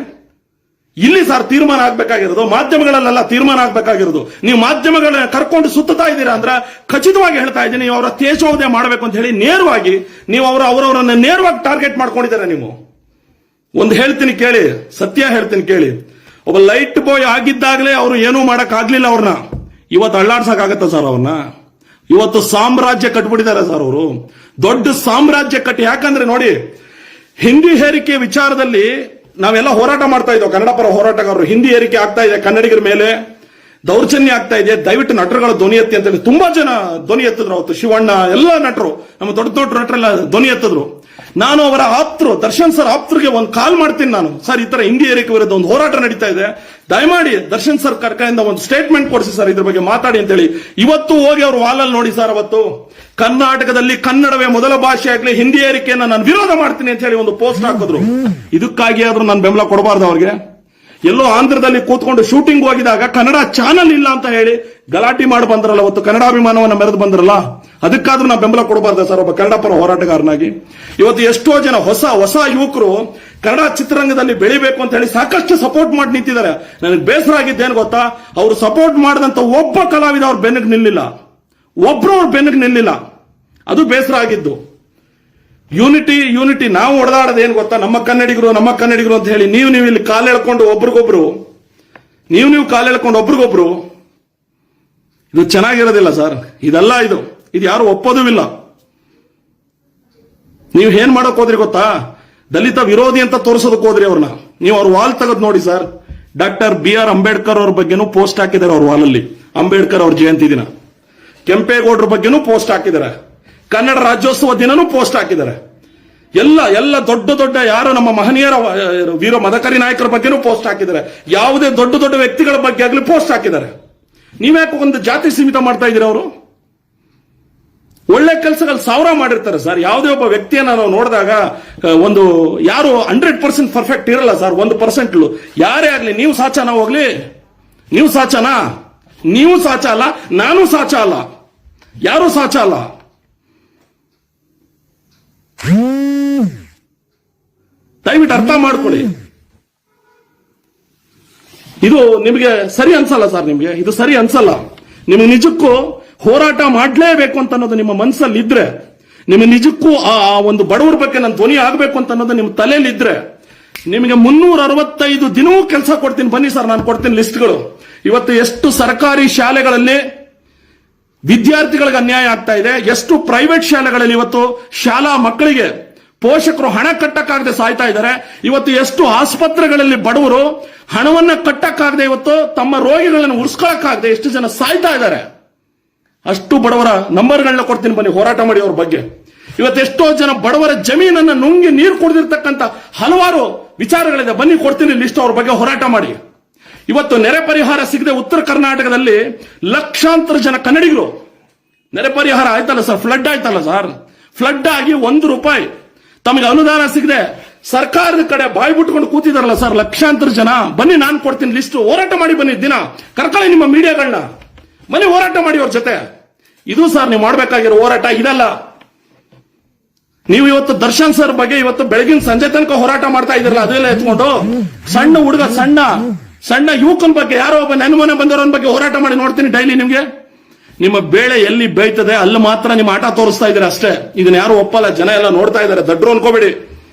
ಇಲ್ಲಿ ಸರ್ ತೀರ್ಮಾನ ಆಗ್ಬೇಕಾಗಿರೋದು. ಮಾಧ್ಯಮಗಳಲ್ಲೆಲ್ಲ ತೀರ್ಮಾನ ಆಗ್ಬೇಕಾಗಿರೋದು. ನೀವು ಮಾಧ್ಯಮಗಳನ್ನ ಕರ್ಕೊಂಡು ಸುತ್ತಾ ಇದ್ದೀರಾ ಅಂದ್ರೆ ಖಚಿತವಾಗಿ ಹೇಳ್ತಾ ಇದ್ದೀನಿ, ನೀವು ಅವರ ತೇಜೋವಧೆ ಮಾಡಬೇಕು ಅಂತ ಹೇಳಿ ನೇರವಾಗಿ ನೀವು ಅವರವರನ್ನ ನೇರವಾಗಿ ಟಾರ್ಗೆಟ್ ಮಾಡ್ಕೊಂಡಿದ್ದಾರೆ ನೀವು. ಒಂದು ಹೇಳ್ತೀನಿ ಕೇಳಿ, ಸತ್ಯ ಹೇಳ್ತೀನಿ ಕೇಳಿ. ಒಬ್ಬ ಲೈಟ್ ಬಾಯ್ ಆಗಿದ್ದಾಗಲೇ ಅವರು ಏನೂ ಮಾಡಕ್ ಆಗ್ಲಿಲ್ಲ ಅವ್ರನ್ನ. ಇವತ್ತು ಅಳ್ಳಾಡ್ಸಕ್ಕಾಗತ್ತ ಸರ್ ಅವ್ರನ್ನ? ಇವತ್ತು ಸಾಮ್ರಾಜ್ಯ ಕಟ್ಬಿಟ್ಟಿದ್ದಾರೆ ಸರ್ ಅವರು. ದೊಡ್ಡ ಸಾಮ್ರಾಜ್ಯ ಕಟ್ಟಿ. ಯಾಕಂದ್ರೆ ನೋಡಿ, ಹಿಂದಿ ಹೇರಿಕೆ ವಿಚಾರದಲ್ಲಿ ನಾವೆಲ್ಲ ಹೋರಾಟ ಮಾಡ್ತಾ ಇದ್ದೋ, ಕನ್ನಡ ಪರ ಹೋರಾಟಗಾರರು. ಹಿಂದಿ ಏರಿಕೆ ಆಗ್ತಾ ಇದೆ, ಕನ್ನಡಿಗರ ಮೇಲೆ ದೌರ್ಜನ್ಯ ಆಗ್ತಾ ಇದೆ, ದಯವಿಟ್ಟು ನಟರುಗಳ ಧ್ವನಿ ಎತ್ತಿ ಅಂತ ಹೇಳಿ ತುಂಬಾ ಜನ ಧ್ವನಿ ಎತ್ತಿದ್ರು. ಅವತ್ತು ಶಿವಣ್ಣ, ಎಲ್ಲ ನಟರು, ನಮ್ಮ ದೊಡ್ಡ ದೊಡ್ಡ ನಟರೆಲ್ಲ ಧ್ವನಿ ಎತ್ತಿದ್ರು. ನಾನು ಅವರ ಆಪ್ತರು, ದರ್ಶನ್ ಸರ್ ಆಪ್ತರಿಗೆ ಒಂದು ಕಾಲ್ ಮಾಡ್ತೀನಿ ನಾನು. ಸರ್, ಈ ತರ ಹಿಂದಿ ಏರಿಕೆ ವಿರುದ್ಧ ಒಂದು ಹೋರಾಟ ನಡೀತಾ ಇದೆ, ದಯಮಾಡಿ ದರ್ಶನ್ ಸರ್ ಕರ್ಕದಿಂದ ಒಂದು ಸ್ಟೇಟ್ಮೆಂಟ್ ಕೊಡಿಸಿ ಸರ್, ಇದ್ರ ಬಗ್ಗೆ ಮಾತಾಡಿ ಅಂತ ಹೇಳಿ. ಇವತ್ತು ಹೋಗಿ ಅವ್ರ ವಾಲಲ್ಲಿ ನೋಡಿ ಸರ್, ಅವತ್ತು ಕರ್ನಾಟಕದಲ್ಲಿ ಕನ್ನಡವೇ ಮೊದಲ ಭಾಷೆ ಆಗ್ಲಿ, ಹಿಂದಿ ಏರಿಕೆಯನ್ನ ನಾನು ವಿರೋಧ ಮಾಡ್ತೀನಿ ಅಂತ ಹೇಳಿ ಒಂದು ಪೋಸ್ಟ್ ಹಾಕಿದ್ರು. ಇದಕ್ಕಾಗಿ ಆದ್ರೂ ನಾನು ಬೆಂಬಲ ಕೊಡಬಾರ್ದು ಅವ್ರಿಗೆ? ಎಲ್ಲೋ ಆಂಧ್ರದಲ್ಲಿ ಕೂತ್ಕೊಂಡು ಶೂಟಿಂಗ್ ಹೋಗಿದಾಗ ಕನ್ನಡ ಚಾನಲ್ ಇಲ್ಲ ಅಂತ ಹೇಳಿ ಗಲಾಟೆ ಮಾಡಿ ಬಂದ್ರಲ್ಲ, ಅವತ್ತು ಕನ್ನಡಾಭಿಮಾನವನ್ನ ಮೆರೆದು ಬಂದ್ರಲ್ಲ, ಅದಕ್ಕಾದ್ರೂ ನಾವು ಬೆಂಬಲ ಕೊಡಬಾರ್ದ ಸರ್ ಒಬ್ಬ ಕನ್ನಡ ಪರ ಹೋರಾಟಗಾರನಾಗಿ? ಇವತ್ತು ಎಷ್ಟೋ ಜನ ಹೊಸ ಯುವಕರು ಕನ್ನಡ ಚಿತ್ರರಂಗದಲ್ಲಿ ಬೆಳಿಬೇಕು ಅಂತ ಹೇಳಿ ಸಾಕಷ್ಟು ಸಪೋರ್ಟ್ ಮಾಡಿ ನಿಂತಿದ್ದಾರೆ. ನನಗೆ ಬೇಸರ ಆಗಿದ್ದೇನು ಗೊತ್ತಾ? ಅವರು ಸಪೋರ್ಟ್ ಮಾಡಿದಂತ ಒಬ್ಬ ಕಲಾವಿದ ಅವ್ರ ಬೆನ್ನಿಗೆ ನಿಲ್ಲಿಲ್ಲ, ಒಬ್ರು ಅವ್ರ ಬೆನ್ನಿಗೆ ನಿಲ್ಲಿಲ್ಲ. ಅದು ಬೇಸರ ಆಗಿದ್ದು. ಯೂನಿಟಿ ನಾವು ಹೊಡೆದಾಡೋದು ಏನ್ ಗೊತ್ತಾ? ನಮ್ಮ ಕನ್ನಡಿಗರು ಅಂತ ಹೇಳಿ ನೀವು ಇಲ್ಲಿ ಕಾಲು ಎಳ್ಕೊಂಡು ಒಬ್ರಿಗೊಬ್ರು, ನೀವು ಕಾಲು ಎಳ್ಕೊಂಡು ಒಬ್ರಿಗೊಬ್ರು, ಇದು ಚೆನ್ನಾಗಿರೋದಿಲ್ಲ ಸರ್. ಇದೆಲ್ಲ ಇದು ಯಾರು ಒಪ್ಪೋದೂ ಇಲ್ಲ. ನೀವು ಏನ್ ಮಾಡಕ್ ಹೋದ್ರಿ ಗೊತ್ತಾ? ದಲಿತ ವಿರೋಧಿ ಅಂತ ತೋರಿಸೋದಕ್ಕೆ ಹೋದ್ರಿ ಅವ್ರನ್ನ. ನೀವು ಅವ್ರ ವಾಲ್ ತೆಗೆದು ನೋಡಿ ಸರ್. ಡಾಕ್ಟರ್ BR ಅಂಬೇಡ್ಕರ್ ಅವ್ರ ಬಗ್ಗೆನೂ ಪೋಸ್ಟ್ ಹಾಕಿದ್ದಾರೆ ಅವ್ರ ವಾಲಲ್ಲಿ. ಅಂಬೇಡ್ಕರ್ ಅವ್ರ ಜಯಂತಿ ದಿನ. ಕೆಂಪೇಗೌಡರ ಬಗ್ಗೆನೂ ಪೋಸ್ಟ್ ಹಾಕಿದ್ದಾರೆ. ಕನ್ನಡ ರಾಜ್ಯೋತ್ಸವ ದಿನನೂ ಪೋಸ್ಟ್ ಹಾಕಿದ್ದಾರೆ. ಎಲ್ಲ ದೊಡ್ಡ ಯಾರು ನಮ್ಮ ಮಹನೀಯರ ವೀರ ಮದಕರಿ ನಾಯಕರ ಬಗ್ಗೆನೂ ಪೋಸ್ಟ್ ಹಾಕಿದ್ದಾರೆ. ಯಾವುದೇ ದೊಡ್ಡ ವ್ಯಕ್ತಿಗಳ ಬಗ್ಗೆ ಆಗಲಿ ಪೋಸ್ಟ್ ಹಾಕಿದ್ದಾರೆ. ನೀವ್ಯಾಕೆ ಒಂದು ಜಾತಿ ಸೀಮಿತ ಮಾಡ್ತಾ ಇದ್ದೀರಾ? ಅವರು ಒಳ್ಳೆ ಕೆಲಸಗಳು ಸಾವಿರ ಮಾಡಿರ್ತಾರೆ ಸರ್. ಯಾವುದೇ ಒಬ್ಬ ವ್ಯಕ್ತಿಯನ್ನ ನಾವು ನೋಡಿದಾಗ ಒಂದು ಯಾರು 100% ಪರ್ಫೆಕ್ಟ್ ಇರಲ್ಲ ಸರ್. 1% ಯಾರೇ ಆಗ್ಲಿ, ನೀವು ಸಾಚನ ಹೋಗ್ಲಿ, ನೀವು ಸಾಚನಾ? ನೀವು ಸಾಚ ಅಲ್ಲ, ನಾನು ಸಾಚ ಅಲ್ಲ, ಯಾರು ಸಾಚ ಅಲ್ಲ. ದಯವಿಟ್ಟು ಅರ್ಥ ಮಾಡ್ಕೊಳ್ಳಿ. ಇದು ನಿಮಗೆ ಸರಿ ಅನ್ಸಲ್ಲ ಸರ್. ನಿಮಗೆ ಇದು ಸರಿ ಅನ್ಸಲ್ಲ. ನಿಮಗೆ ನಿಜಕ್ಕೂ ಹೋರಾಟ ಮಾಡಲೇಬೇಕು ಅಂತ ಅನ್ನೋದು ನಿಮ್ಮ ಮನಸ್ಸಲ್ಲಿ ಇದ್ರೆ, ನಿಮಗೆ ನಿಜಕ್ಕೂ ಆ ಒಂದು ಬಡವರ ಬಗ್ಗೆ ನನ್ನ ಧ್ವನಿ ಆಗಬೇಕು ಅಂತ ಅನ್ನೋದು ನಿಮ್ಮ ತಲೆಯಲ್ಲಿ ಇದ್ರೆ, ನಿಮಗೆ 365 ದಿನವೂ ಕೆಲಸ ಕೊಡ್ತೀನಿ. ಬನ್ನಿ ಸರ್, ನಾನು ಕೊಡ್ತೀನಿ ಲಿಸ್ಟ್ಗಳು. ಇವತ್ತು ಎಷ್ಟು ಸರ್ಕಾರಿ ಶಾಲೆಗಳಲ್ಲಿ ವಿದ್ಯಾರ್ಥಿಗಳಿಗೆ ಅನ್ಯಾಯ ಆಗ್ತಾ ಇದೆ, ಎಷ್ಟು ಪ್ರೈವೇಟ್ ಶಾಲೆಗಳಲ್ಲಿ ಇವತ್ತು ಶಾಲಾ ಮಕ್ಕಳಿಗೆ ಪೋಷಕರು ಹಣ ಕಟ್ಟಕ್ಕಾಗದೆ ಸಾಯ್ತಾ ಇದ್ದಾರೆ. ಇವತ್ತು ಎಷ್ಟು ಆಸ್ಪತ್ರೆಗಳಲ್ಲಿ ಬಡವರು ಹಣವನ್ನ ಕಟ್ಟಕ್ಕಾಗದೆ ಇವತ್ತು ತಮ್ಮ ರೋಗಿಗಳನ್ನು ಉಳಿಸ್ಕೊಳಕ್ಕಾಗದೆ ಎಷ್ಟು ಜನ ಸಾಯ್ತಾ ಇದ್ದಾರೆ. ಅಷ್ಟು ಬಡವರ ನಂಬರ್ಗಳನ್ನ ಕೊಡ್ತೀನಿ, ಬನ್ನಿ ಹೋರಾಟ ಮಾಡಿ ಅವ್ರ ಬಗ್ಗೆ. ಇವತ್ತು ಎಷ್ಟೋ ಜನ ಬಡವರ ಜಮೀನನ್ನ ನುಂಗಿ ನೀರು ಕುಡಿದಿರ್ತಕ್ಕಂಥ ಹಲವಾರು ವಿಚಾರಗಳಿದೆ, ಬನ್ನಿ ಕೊಡ್ತೀನಿ ಲಿಸ್ಟ್. ಅವ್ರ ಬಗ್ಗೆ ಹೋರಾಟ ಮಾಡಿ. ಇವತ್ತು ನೆರೆ ಪರಿಹಾರ ಸಿಗದೆ ಉತ್ತರ ಕರ್ನಾಟಕದಲ್ಲಿ ಲಕ್ಷಾಂತರ ಜನ ಕನ್ನಡಿಗರು ನೆರೆ ಪರಿಹಾರ ಆಯ್ತಲ್ಲ ಸರ್, ಫ್ಲಡ್ ಆಯ್ತಲ್ಲ ಸರ್, ಫ್ಲಡ್ ಆಗಿ ₹1 ತಮಗೆ ಅನುದಾನ ಸಿಗದೆ ಸರ್ಕಾರದ ಕಡೆ ಬಾಯಿ ಬಿಟ್ಕೊಂಡು ಕೂತಿದಾರಲ್ಲ ಸರ್ ಲಕ್ಷಾಂತರ ಜನ. ಬನ್ನಿ ನಾನು ಕೊಡ್ತೀನಿ ಲಿಸ್ಟ್, ಹೋರಾಟ ಮಾಡಿ ಬನ್ನಿ, ದಿನ ಕರ್ಕೊಳ್ಳಿ ನಿಮ್ಮ ಮೀಡಿಯಾಗಳನ್ನ, ಬನ್ನಿ ಹೋರಾಟ ಮಾಡಿ ಅವ್ರ ಜೊತೆ. ಇದು ಸರ್ ನೀವು ಮಾಡ್ಬೇಕಾಗಿರೋ ಹೋರಾಟ, ಇದಲ್ಲ. ನೀವು ಇವತ್ತು ದರ್ಶನ್ ಸರ್ ಬಗ್ಗೆ ಇವತ್ತು ಬೆಳಗಿನ ಸಂಜೆ ತನಕ ಹೋರಾಟ ಮಾಡ್ತಾ ಇದ್ರಲ್ಲ, ಅದೆಲ್ಲ ಎತ್ಕೊಂಡು ಸಣ್ಣ ಹುಡುಗ ಸಣ್ಣ ಯುವಕನ ಬಗ್ಗೆ ಯಾರೋ ಒಬ್ಬ ನನ್ನ ಮನೆ ಬಂದವರ ಬಗ್ಗೆ ಹೋರಾಟ ಮಾಡಿ ನೋಡ್ತೀನಿ ಡೈಲಿ. ನಿಮ್ಗೆ ನಿಮ್ಮ ಬೇಳೆ ಎಲ್ಲಿ ಬೇಯ್ತದೆ ಅಲ್ಲಿ ಮಾತ್ರ ನಿಮ್ಮ ಆಟ ತೋರಿಸ್ತಾ ಇದ್ದೀರಾ ಅಷ್ಟೇ. ಇದನ್ನ ಯಾರು ಒಪ್ಪಲ್ಲ, ಜನ ಎಲ್ಲ ನೋಡ್ತಾ ಇದ್ದಾರೆ, ದಡ್ರು ಅನ್ಕೋಬೇಡಿ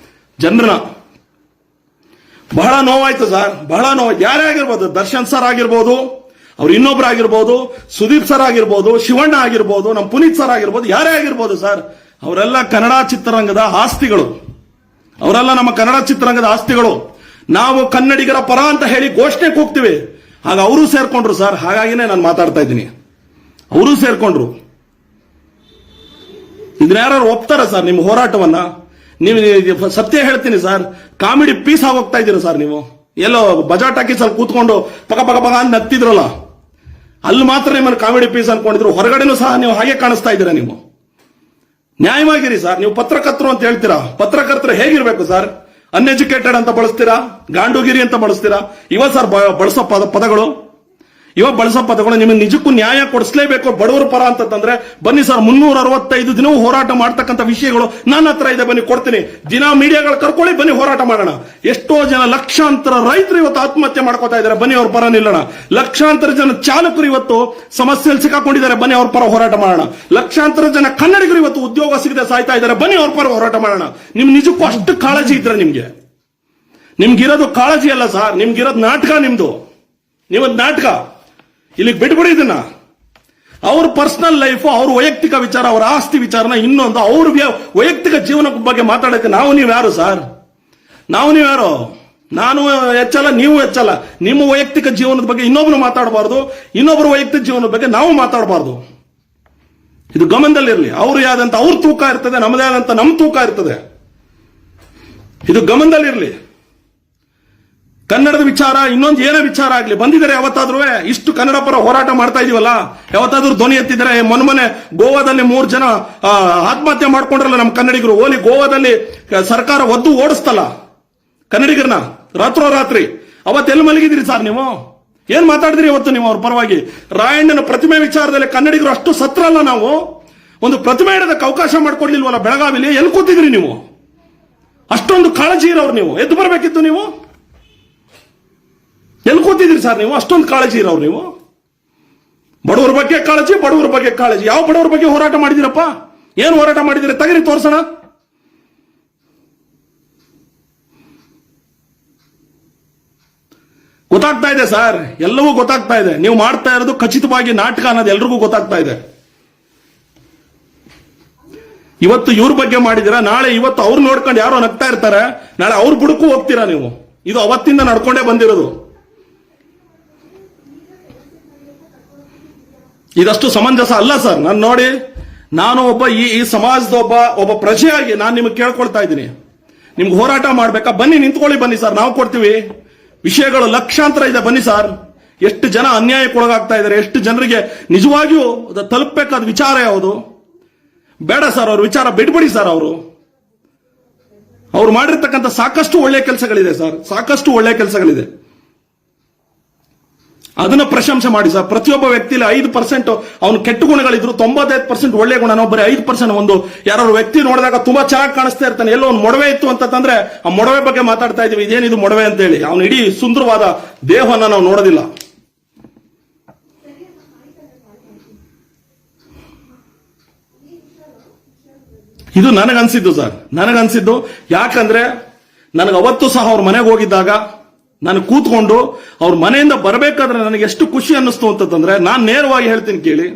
ಜನರನ್ನ. ಬಹಳ ನೋವಾಯ್ತು ಸರ್, ಬಹಳ ನೋವು. ಯಾರೇ ಆಗಿರ್ಬೋದು, ದರ್ಶನ್ ಸರ್ ಆಗಿರ್ಬೋದು, ಅವ್ರು ಇನ್ನೊಬ್ರು ಆಗಿರ್ಬೋದು, ಸುದೀಪ್ ಸರ್ ಆಗಿರ್ಬೋದು, ಶಿವಣ್ಣ ಆಗಿರ್ಬೋದು, ನಮ್ಮ ಪುನೀತ್ ಸರ್ ಆಗಿರ್ಬೋದು, ಯಾರೇ ಆಗಿರ್ಬೋದು ಸರ್, ಅವರೆಲ್ಲ ಕನ್ನಡ ಚಿತ್ರರಂಗದ ಆಸ್ತಿಗಳು. ಅವರೆಲ್ಲ ನಮ್ಮ ಕನ್ನಡ ಚಿತ್ರರಂಗದ ಆಸ್ತಿಗಳು. ನಾವು ಕನ್ನಡಿಗರ ಪರ ಅಂತ ಹೇಳಿ ಘೋಷಣೆ ಕೂಗ್ತೀವಿ, ಆಗ ಅವರು ಸೇರ್ಕೊಂಡ್ರು ಸರ್. ಹಾಗಾಗಿನೇ ನಾನು ಮಾತಾಡ್ತಾ ಇದ್ದೀನಿ, ಅವರು ಸೇರ್ಕೊಂಡ್ರು. ಇದನ್ನ ಯಾರು ಒಪ್ತಾರ ಸರ್ ನಿಮ್ಮ ಹೋರಾಟವನ್ನ? ನೀವು ಸತ್ಯ ಹೇಳ್ತೀನಿ ಸರ್, ಕಾಮಿಡಿ ಪೀಸ್ ಆಗೋಗ್ತಾ ಇದ್ದೀರಾ ಸರ್. ನೀವು ಎಲ್ಲೋ ಬಜಾಟ್ ಹಾಕಿ ಸ್ವಲ್ಪ ಕೂತ್ಕೊಂಡು ಪಕ ಪಕ ಪಕ ಅಂತ ನತ್ತಿದ್ರಲ್ಲ, ಅಲ್ಲಿ ಮಾತ್ರ ನಿಮ್ಮನ್ನು ಕಾಮಿಡಿ ಪೀಸ್ ಅನ್ಕೊಂಡಿದ್ರು. ಹೊರಗಡೆನೂ ಸಹ ನೀವು ಹಾಗೆ ಕಾಣಿಸ್ತಾ ಇದ್ದೀರಾ. ನೀವು ನ್ಯಾಯವಾಗಿರಿ ಸರ್. ನೀವು ಪತ್ರಕರ್ತರು ಅಂತ ಹೇಳ್ತೀರಾ, ಪತ್ರಕರ್ತರು ಹೇಗಿರ್ಬೇಕು ಸರ್? ಅನ್ಎಜುಕೇಟೆಡ್ ಅಂತ ಬಳಸ್ತೀರಾ, ಗಾಂಡುಗಿರಿ ಅಂತ ಬಳಸ್ತೀರಾ. ಇವ ಸರ್ ಬಳಸೋ ಪದಗಳು, ನಿಮಗೆ ನಿಜಕ್ಕೂ ನ್ಯಾಯ ಕೊಡಿಸಲೇಬೇಕು ಬಡವರ ಪರ ಅಂತಂದ್ರೆ ಬನ್ನಿ ಸರ್. 365 ದಿನವೂ ಹೋರಾಟ ಮಾಡ್ತಕ್ಕಂಥ ವಿಷಯಗಳು ನನ್ನ ಹತ್ರ ಇದೆ, ಬನ್ನಿ ಕೊಡ್ತೀನಿ. ದಿನ ಮೀಡಿಯಾಗಳು ಕರ್ಕೊಳ್ಳಿ, ಬನ್ನಿ ಹೋರಾಟ ಮಾಡೋಣ. ಎಷ್ಟೋ ಜನ ಲಕ್ಷಾಂತರ ರೈತರು ಇವತ್ತು ಆತ್ಮಹತ್ಯೆ ಮಾಡ್ಕೋತಾ ಇದ್ದಾರೆ, ಬನ್ನಿ ಅವ್ರ ಪರ ನಿಲ್ಲೋಣ. ಲಕ್ಷಾಂತರ ಜನ ಚಾಲಕರು ಇವತ್ತು ಸಮಸ್ಯೆಯಲ್ಲಿ ಸಿಕ್ಕಾಕೊಂಡಿದ್ದಾರೆ, ಬನ್ನಿ ಅವ್ರ ಪರ ಹೋರಾಟ ಮಾಡೋಣ. ಲಕ್ಷಾಂತರ ಜನ ಕನ್ನಡಿಗರು ಇವತ್ತು ಉದ್ಯೋಗ ಸಿಗದೆ ಸಾಯ್ತಾ ಇದ್ದಾರೆ, ಬನ್ನಿ ಅವ್ರ ಪರ ಹೋರಾಟ ಮಾಡೋಣ. ನಿಮ್ ನಿಜಕ್ಕೂ ಅಷ್ಟು ಕಾಳಜಿ ಇದ್ರೆ ನಿಮ್ಗಿರೋದು ಕಾಳಜಿ ಅಲ್ಲ ಸರ್, ನಿಮ್ಗಿರೋದು ನಾಟಕ. ನೀವೊಂದು ನಾಟಕ. ಇಲ್ಲಿ ಬಿಟ್ಬಿಡಿ ಇದನ್ನ. ಅವ್ರ ಪರ್ಸನಲ್ ಲೈಫ್, ಅವ್ರ ವೈಯಕ್ತಿಕ ವಿಚಾರ, ಅವರ ಆಸ್ತಿ ವಿಚಾರನ ಇನ್ನೊಂದು, ಅವ್ರ ವೈಯಕ್ತಿಕ ಜೀವನ ಬಗ್ಗೆ ಮಾತಾಡಕ್ಕೆ ನಾವು ನೀವು ಯಾರು ಸರ್? ನಾನು ಹೆಚ್ಚಲ್ಲ, ನೀವು ಹೆಚ್ಚಲ್ಲ. ನಿಮ್ಮ ವೈಯಕ್ತಿಕ ಜೀವನದ ಬಗ್ಗೆ ಇನ್ನೊಬ್ರು ಮಾತಾಡಬಾರ್ದು, ಇನ್ನೊಬ್ಬರ ವೈಯಕ್ತಿಕ ಜೀವನದ ಬಗ್ಗೆ ನಾವು ಮಾತಾಡಬಾರ್ದು. ಇದು ಗಮನದಲ್ಲಿರಲಿ. ಅವ್ರು ಯಾವ್ದಂತ ಅವ್ರ ತೂಕ ಇರ್ತದೆ, ನಮ್ಮದೇ ಆದಂತ ನಮ್ಮ ತೂಕ ಇರ್ತದೆ. ಇದು ಗಮನದಲ್ಲಿರಲಿ. ಕನ್ನಡದ ವಿಚಾರ, ಇನ್ನೊಂದು ಏನೇ ವಿಚಾರ ಆಗ್ಲಿ, ಬಂದಿದ್ದಾರೆ ಯಾವತ್ತಾದ್ರೂ ಇಷ್ಟು ಕನ್ನಡ ಪರ ಹೋರಾಟ ಮಾಡ್ತಾ ಇದೀವಲ್ಲ, ಯಾವತ್ತಾದ್ರೂ ಧ್ವನಿ ಎತ್ತಿದ್ದಾರೆ? ಮೊನ್ನೆ ಗೋವಾದಲ್ಲಿ 3 ಜನ ಆತ್ಮಹತ್ಯೆ ಮಾಡ್ಕೊಂಡ್ರಲ್ಲ ನಮ್ಮ ಕನ್ನಡಿಗರು. ಓಲಿ ಗೋವಾದಲ್ಲಿ ಸರ್ಕಾರ ಒದ್ದು ಓಡಿಸ್ತಲ್ಲ ಕನ್ನಡಿಗರನ್ನ ರಾತ್ರೋರಾತ್ರಿ. ಅವತ್ತೆಲ್ಲಿ ಮಲಗಿದಿರಿ ಸರ್ ನೀವು? ಏನ್ ಮಾತಾಡಿದ್ರಿ ಇವತ್ತು ನೀವು ಅವ್ರ ಪರವಾಗಿ? ರಾಯಣ್ಣನ ಪ್ರತಿಮೆ ವಿಚಾರದಲ್ಲಿ ಕನ್ನಡಿಗರು ಅಷ್ಟು ಸತ್ರಲ್ಲ. ನಾವು ಒಂದು ಪ್ರತಿಮೆ ಇಡೋದಕ್ಕೆ ಅವಕಾಶ ಮಾಡ್ಕೊಡ್ಲಿಲ್ವಲ್ಲ ಬೆಳಗಾವಿಲಿ? ಎಲ್ಲಿ ಕೂತಿದ್ರಿ ನೀವು? ಅಷ್ಟೊಂದು ಕಾಳಜಿ ಇರೋರು ನೀವು, ಎದ್ದು ಬರ್ಬೇಕಿತ್ತು ನೀವು. ಎಲ್ಲಿ ಕೂತಿದ್ರಿ ಸರ್ ನೀವು? ಅಷ್ಟೊಂದು ಕಾಳಜಿ ಇರೋರು ನೀವು. ಬಡವರ ಬಗ್ಗೆ ಕಾಳಜಿ. ಯಾವ ಬಡವರ ಬಗ್ಗೆ ಹೋರಾಟ ಮಾಡಿದಿರಪ್ಪ? ಏನು ಹೋರಾಟ ಮಾಡಿದಿರ? ತಗರಿ ತೋರ್ಸೋಣ. ಗೊತ್ತಾಗ್ತಾ ಇದೆ ಸರ್, ಎಲ್ಲವೂ ಗೊತ್ತಾಗ್ತಾ ಇದೆ. ನೀವು ಮಾಡ್ತಾ ಇರೋದು ಖಚಿತವಾಗಿ ನಾಟಕ ಅನ್ನೋದು ಎಲ್ರಿಗೂ ಗೊತ್ತಾಗ್ತಾ ಇದೆ. ಇವತ್ತು ಇವ್ರ ಬಗ್ಗೆ ಮಾಡಿದಿರ, ನಾಳೆ ಇವತ್ತು ಅವ್ರು ನೋಡ್ಕೊಂಡು ಯಾರೋ ನಗ್ತಾ ಇರ್ತಾರೆ, ನಾಳೆ ಅವ್ರ ಬುಡಕ್ಕೂ ಹೋಗ್ತೀರಾ ನೀವು. ಇದು ಅವತ್ತಿಂದ ನಡ್ಕೊಂಡೇ ಬಂದಿರೋದು. ಇದಷ್ಟು ಸಮಂಜಸ ಅಲ್ಲ ಸರ್. ನಾನು ಒಬ್ಬ ಈ ಸಮಾಜದ ಒಬ್ಬ ಪ್ರಜೆಯಾಗಿ ನಾನು ನಿಮಗೆ ಕೇಳ್ಕೊಳ್ತಾ ಇದ್ದೀನಿ. ನಿಮ್ಗೆ ಹೋರಾಟ ಮಾಡ್ಬೇಕಾ? ಬನ್ನಿ, ನಿಂತ್ಕೊಳ್ಳಿ, ಬನ್ನಿ ಸರ್, ನಾವು ಕೊಡ್ತೀವಿ. ವಿಷಯಗಳು ಲಕ್ಷಾಂತರ ಇದೆ, ಬನ್ನಿ ಸರ್. ಎಷ್ಟು ಜನ ಅನ್ಯಾಯಕ್ಕೊಳಗಾಗ್ತಾ ಇದ್ದಾರೆ, ಎಷ್ಟು ಜನರಿಗೆ ನಿಜವಾಗಿಯೂ ತಲುಪಬೇಕಾದ ವಿಚಾರ ಯಾವುದು? ಬೇಡ ಸರ್, ಅವ್ರ ವಿಚಾರ ಬಿಟ್ಬಿಡಿ ಸರ್. ಅವ್ರು ಮಾಡಿರ್ತಕ್ಕಂಥ ಸಾಕಷ್ಟು ಒಳ್ಳೆ ಕೆಲಸಗಳಿದೆ ಸರ್, ಸಾಕಷ್ಟು ಒಳ್ಳೆ ಕೆಲಸಗಳಿದೆ. ಅದನ್ನ ಪ್ರಶಂಸೆ ಮಾಡಿ ಸರ್. ಪ್ರತಿಯೊಬ್ಬ ವ್ಯಕ್ತಿಲಿ 5% ಅವನು ಕೆಟ್ಟ ಗುಣಗಳಿದ್ರು, 95% ಒಳ್ಳೆ ಗುಣ. ನಾವು ಬರೀ 5% ಒಂದು ಯಾರು ವ್ಯಕ್ತಿ ನೋಡಿದಾಗ ತುಂಬಾ ಚೆನ್ನಾಗಿ ಕಾಣಿಸ್ತಾ ಇರ್ತಾನೆ. ಎಲ್ಲೋ ಒಂದು ಮೊಡವೆ ಇತ್ತು ಅಂತಂದ್ರೆ ಆ ಮೊಡವೆ ಬಗ್ಗೆ ಮಾತಾಡ್ತಾ ಇದೀವಿ, ಇದೇನಿದು ಮೊಡವೆ ಅಂತ ಹೇಳಿ. ಅವನು ಇಡೀ ಸುಂದರವಾದ ದೇಹವನ್ನ ನಾವು ನೋಡೋದಿಲ್ಲ. ಇದು ನನಗನ್ಸಿದ್ದು ಸರ್, ನನಗನ್ಸಿದ್ದು. ಯಾಕಂದ್ರೆ ನನಗೆ ಅವತ್ತು ಸಹ ಅವ್ರ ಮನೆಗೆ ಹೋಗಿದ್ದಾಗ ನಾನು ಕೂತ್ಕೊಂಡು ಅವ್ರ ಮನೆಯಿಂದ ಬರಬೇಕಾದ್ರೆ ನನಗೆ ಎಷ್ಟು ಖುಷಿ ಅನ್ನಿಸ್ತು ಅಂತಂದ್ರೆ, ನಾನು ನೇರವಾಗಿ ಹೇಳ್ತೀನಿ ಕೇಳಿ.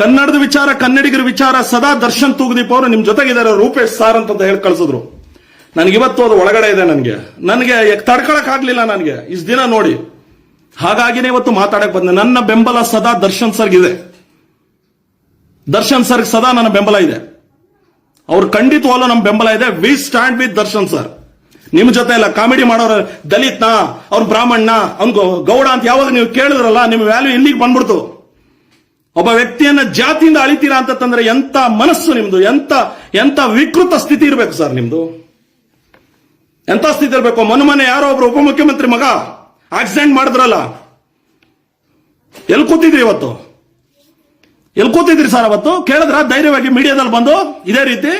ಕನ್ನಡದ ವಿಚಾರ, ಕನ್ನಡಿಗರ ವಿಚಾರ ಸದಾ ದರ್ಶನ್ ತೂಗುದೀಪ್ ಅವರು ನಿಮ್ ಜೊತೆಗಿದ್ದಾರೆ, ರೂಪೇಶ್ ಸಾರ್ ಅಂತ ಹೇಳಿ ಕಳಿಸಿದ್ರು. ನನಗಿವತ್ತು ಅದು ಒಳಗಡೆ ಇದೆ. ನನಗೆ ತಡ್ಕೊಳಕ್ ಆಗ್ಲಿಲ್ಲ ನನಗೆ ಇಷ್ಟು ದಿನ ನೋಡಿ. ಹಾಗಾಗಿನೇ ಇವತ್ತು ಮಾತಾಡಕ್ ಬಂದೆ. ನನ್ನ ಬೆಂಬಲ ಸದಾ ದರ್ಶನ್ ಸರ್ಗಿದೆ. ದರ್ಶನ್ ಸರ್ಗೆ ಸದಾ ನನ್ನ ಬೆಂಬಲ ಇದೆ. ಅವ್ರು ಖಂಡಿತವಾಗ್ಲೂ ನಮ್ಮ ಬೆಂಬಲ ಇದೆ. We stand with Darshan sir. ನಿಮ್ ಜೊತೆ ಇಲ್ಲ. ಕಾಮಿಡಿ ಮಾಡೋರು ದಲಿತ್ನ, ಅವ್ನು ಬ್ರಾಹ್ಮಣ್ಣ, ಅವ್ನು ಗೌಡ ಅಂತ ಯಾವಾಗ ನೀವು ಕೇಳಿದ್ರಲ್ಲ, ನಿಮ್ ವ್ಯಾಲ್ಯೂ ಇಲ್ಲಿಗೆ ಬಂದ್ಬಿಡ್ತು. ಒಬ್ಬ ವ್ಯಕ್ತಿಯನ್ನ ಜಾತಿಯಿಂದ ಅಳಿತೀರಾ ಅಂತಂದ್ರೆ ಎಂತ ಮನಸ್ಸು ನಿಮ್ದು, ಎಂತ ವಿಕೃತ ಸ್ಥಿತಿ ಇರಬೇಕು ಸರ್ ನಿಮ್ದು, ಎಂತ ಸ್ಥಿತಿ ಇರಬೇಕು. ಮೊನ್ನೆ ಯಾರೋ ಒಬ್ರು ಉಪಮುಖ್ಯಮಂತ್ರಿ ಮಗ ಆಕ್ಸಿಡೆಂಟ್ ಮಾಡಿದ್ರಲ್ಲ, ಎಲ್ಲಿ ಕೂತಿದ್ರಿ ಇವತ್ತು? ಎಲ್ಲಿ ಕೂತಿದ್ರಿ ಸರ್ ಅವತ್ತು? ಕೇಳಿದ್ರ ಧೈರ್ಯವಾಗಿ ಮೀಡಿಯಾದಲ್ಲಿ ಬಂದು ಇದೇ ರೀತಿ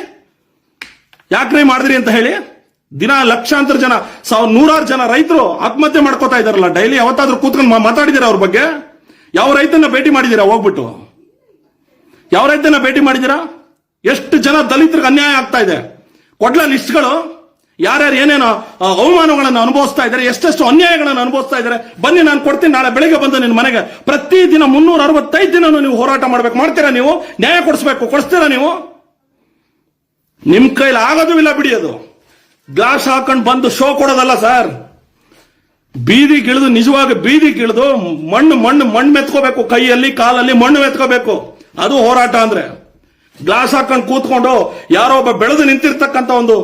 ಯಾಕ್ರಿ ಮಾಡಿದ್ರಿ ಅಂತ ಹೇಳಿ? ದಿನ ಲಕ್ಷಾಂತರ ಜನ, ನೂರಾರು ಜನ ರೈತರು ಆತ್ಮಹತ್ಯೆ ಮಾಡ್ಕೋತಾ ಇದಾರಲ್ಲ ಡೈಲಿ. ಯಾವತ್ತಾದ್ರೂ ಕೂತ್ಕೊಂಡು ಮಾತಾಡಿದಿರ ಅವ್ರ ಬಗ್ಗೆ? ಯಾವ ರೈತನ ಭೇಟಿ ಮಾಡಿದಿರಾ ಹೋಗ್ಬಿಟ್ಟು? ಯಾವ ರೈತನ ಭೇಟಿ ಮಾಡಿದಿರಾ? ಎಷ್ಟು ಜನ ದಲಿತರಿಗೆ ಅನ್ಯಾಯ ಆಗ್ತಾ ಇದೆ? ಕೊಡ್ಲ ಲಿಸ್ಟ್ಗಳು, ಯಾರ್ಯಾರು ಏನೇನೋ ಅವಮಾನಗಳನ್ನು ಅನುಭವಿಸ್ತಾ ಇದ್ದಾರೆ, ಎಷ್ಟೆಷ್ಟು ಅನ್ಯಾಯಗಳನ್ನು ಅನುಭವಿಸ್ತಾ ಇದ್ದಾರೆ. ಬನ್ನಿ, ನಾನು ಕೊಡ್ತೀನಿ. ನಾಳೆ ಬೆಳಿಗ್ಗೆ ಬಂದು ನಿನ್ನ ಮನೆಗೆ ಪ್ರತಿದಿನ 365 ದಿನ ನೀವು ಹೋರಾಟ ಮಾಡ್ಬೇಕು. ಮಾಡ್ತೀರಾ ನೀವು? ನ್ಯಾಯ ಕೊಡಿಸ್ತೀರಾ ನೀವು? ನಿಮ್ ಕೈಲಿ ಆಗೋದು ಇಲ್ಲ ಬಿಡಿ. ಅದು ಗ್ಲಾಸ್ ಹಾಕೊಂಡು ಬಂದು ಶೋ ಕೊಡೋದಲ್ಲ ಸರ್. ಬೀದಿಗಿಳಿದು, ನಿಜವಾಗಿ ಬೀದಿಗಿಳಿದು ಮಣ್ಣು ಮೆತ್ಕೋಬೇಕು, ಕೈಯಲ್ಲಿ ಕಾಲಲ್ಲಿ ಮಣ್ಣು ಮೆತ್ಕೋಬೇಕು. ಅದು ಹೋರಾಟ ಅಂದ್ರೆ. ಗ್ಲಾಸ್ ಹಾಕೊಂಡು ಕೂತ್ಕೊಂಡು ಯಾರೋ ಒಬ್ಬ ಬೆಳೆದು ನಿಂತಿರ್ತಕ್ಕಂಥ ಒಂದು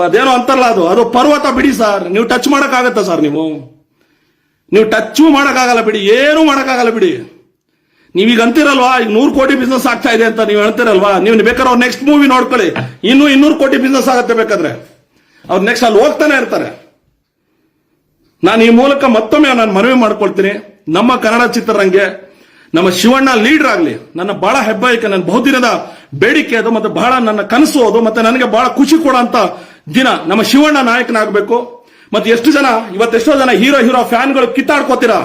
ಅದೇನೋ ಅಂತಾರಲ್ಲ, ಅದು ಪರ್ವತ ಬಿಡಿ ಸರ್. ನೀವು ಟಚ್ ಮಾಡಕ್ಕಾಗತ್ತ ಸರ್? ನೀವು ಟಚ್ ಮಾಡಕ್ಕಾಗಲ್ಲ ಬಿಡಿ, ಏನೂ ಮಾಡಕ್ಕಾಗಲ್ಲ ಬಿಡಿ. ನೀವೀಗ ಅಂತಿರಲ್ವಾ, ಈಗ 100 ಕೋಟಿ ಬಿಸ್ನೆಸ್ ಆಗ್ತಾ ಇದೆ ಅಂತ ನೀವು ಹೇಳ್ತಿರಲ್ವಾ? ನೀವು ಬೇಕಾದ್ರೆ ಅವ್ರ ನೆಕ್ಸ್ಟ್ ಮೂವಿ ನೋಡ್ಕೊಳ್ಳಿ, ಇನ್ನೂ 200 ಕೋಟಿ ಬಿಸ್ನೆಸ್ ಆಗುತ್ತೆ ಬೇಕಾದ್ರೆ. ಅವ್ರು ನೆಕ್ಸ್ಟ್ ಅಲ್ಲಿ ಹೋಗ್ತಾನೆ ಇರ್ತಾರೆ. ನಾನು ಈ ಮೂಲಕ ಮತ್ತೊಮ್ಮೆ ನಾನು ಮನವಿ ಮಾಡ್ಕೊಳ್ತೀನಿ, ನಮ್ಮ ಕನ್ನಡ ಚಿತ್ರರಂಗೆ ನಮ್ಮ ಶಿವಣ್ಣ ಲೀಡರ್ ಆಗಲಿ. ನನ್ನ ಬಹಳ ಹೆಬ್ಬಯಕೆ, ನನ್ನ ಬಹುದಿನದ ಬೇಡಿಕೆ ಅದು, ಮತ್ತೆ ಬಹಳ ನನ್ನ ಕನಸು ಅದು, ಮತ್ತೆ ನನಗೆ ಬಹಳ ಖುಷಿ ಕೊಡುವಂತ ದಿನ ನಮ್ಮ ಶಿವಣ್ಣ ನಾಯಕನಾಗಬೇಕು. ಮತ್ತೆ ಇವತ್ತೆಷ್ಟೋ ಜನ ಹೀರೋ ಫ್ಯಾನ್ಗಳು ಕಿತ್ತಾಡ್ಕೋತೀರಾ.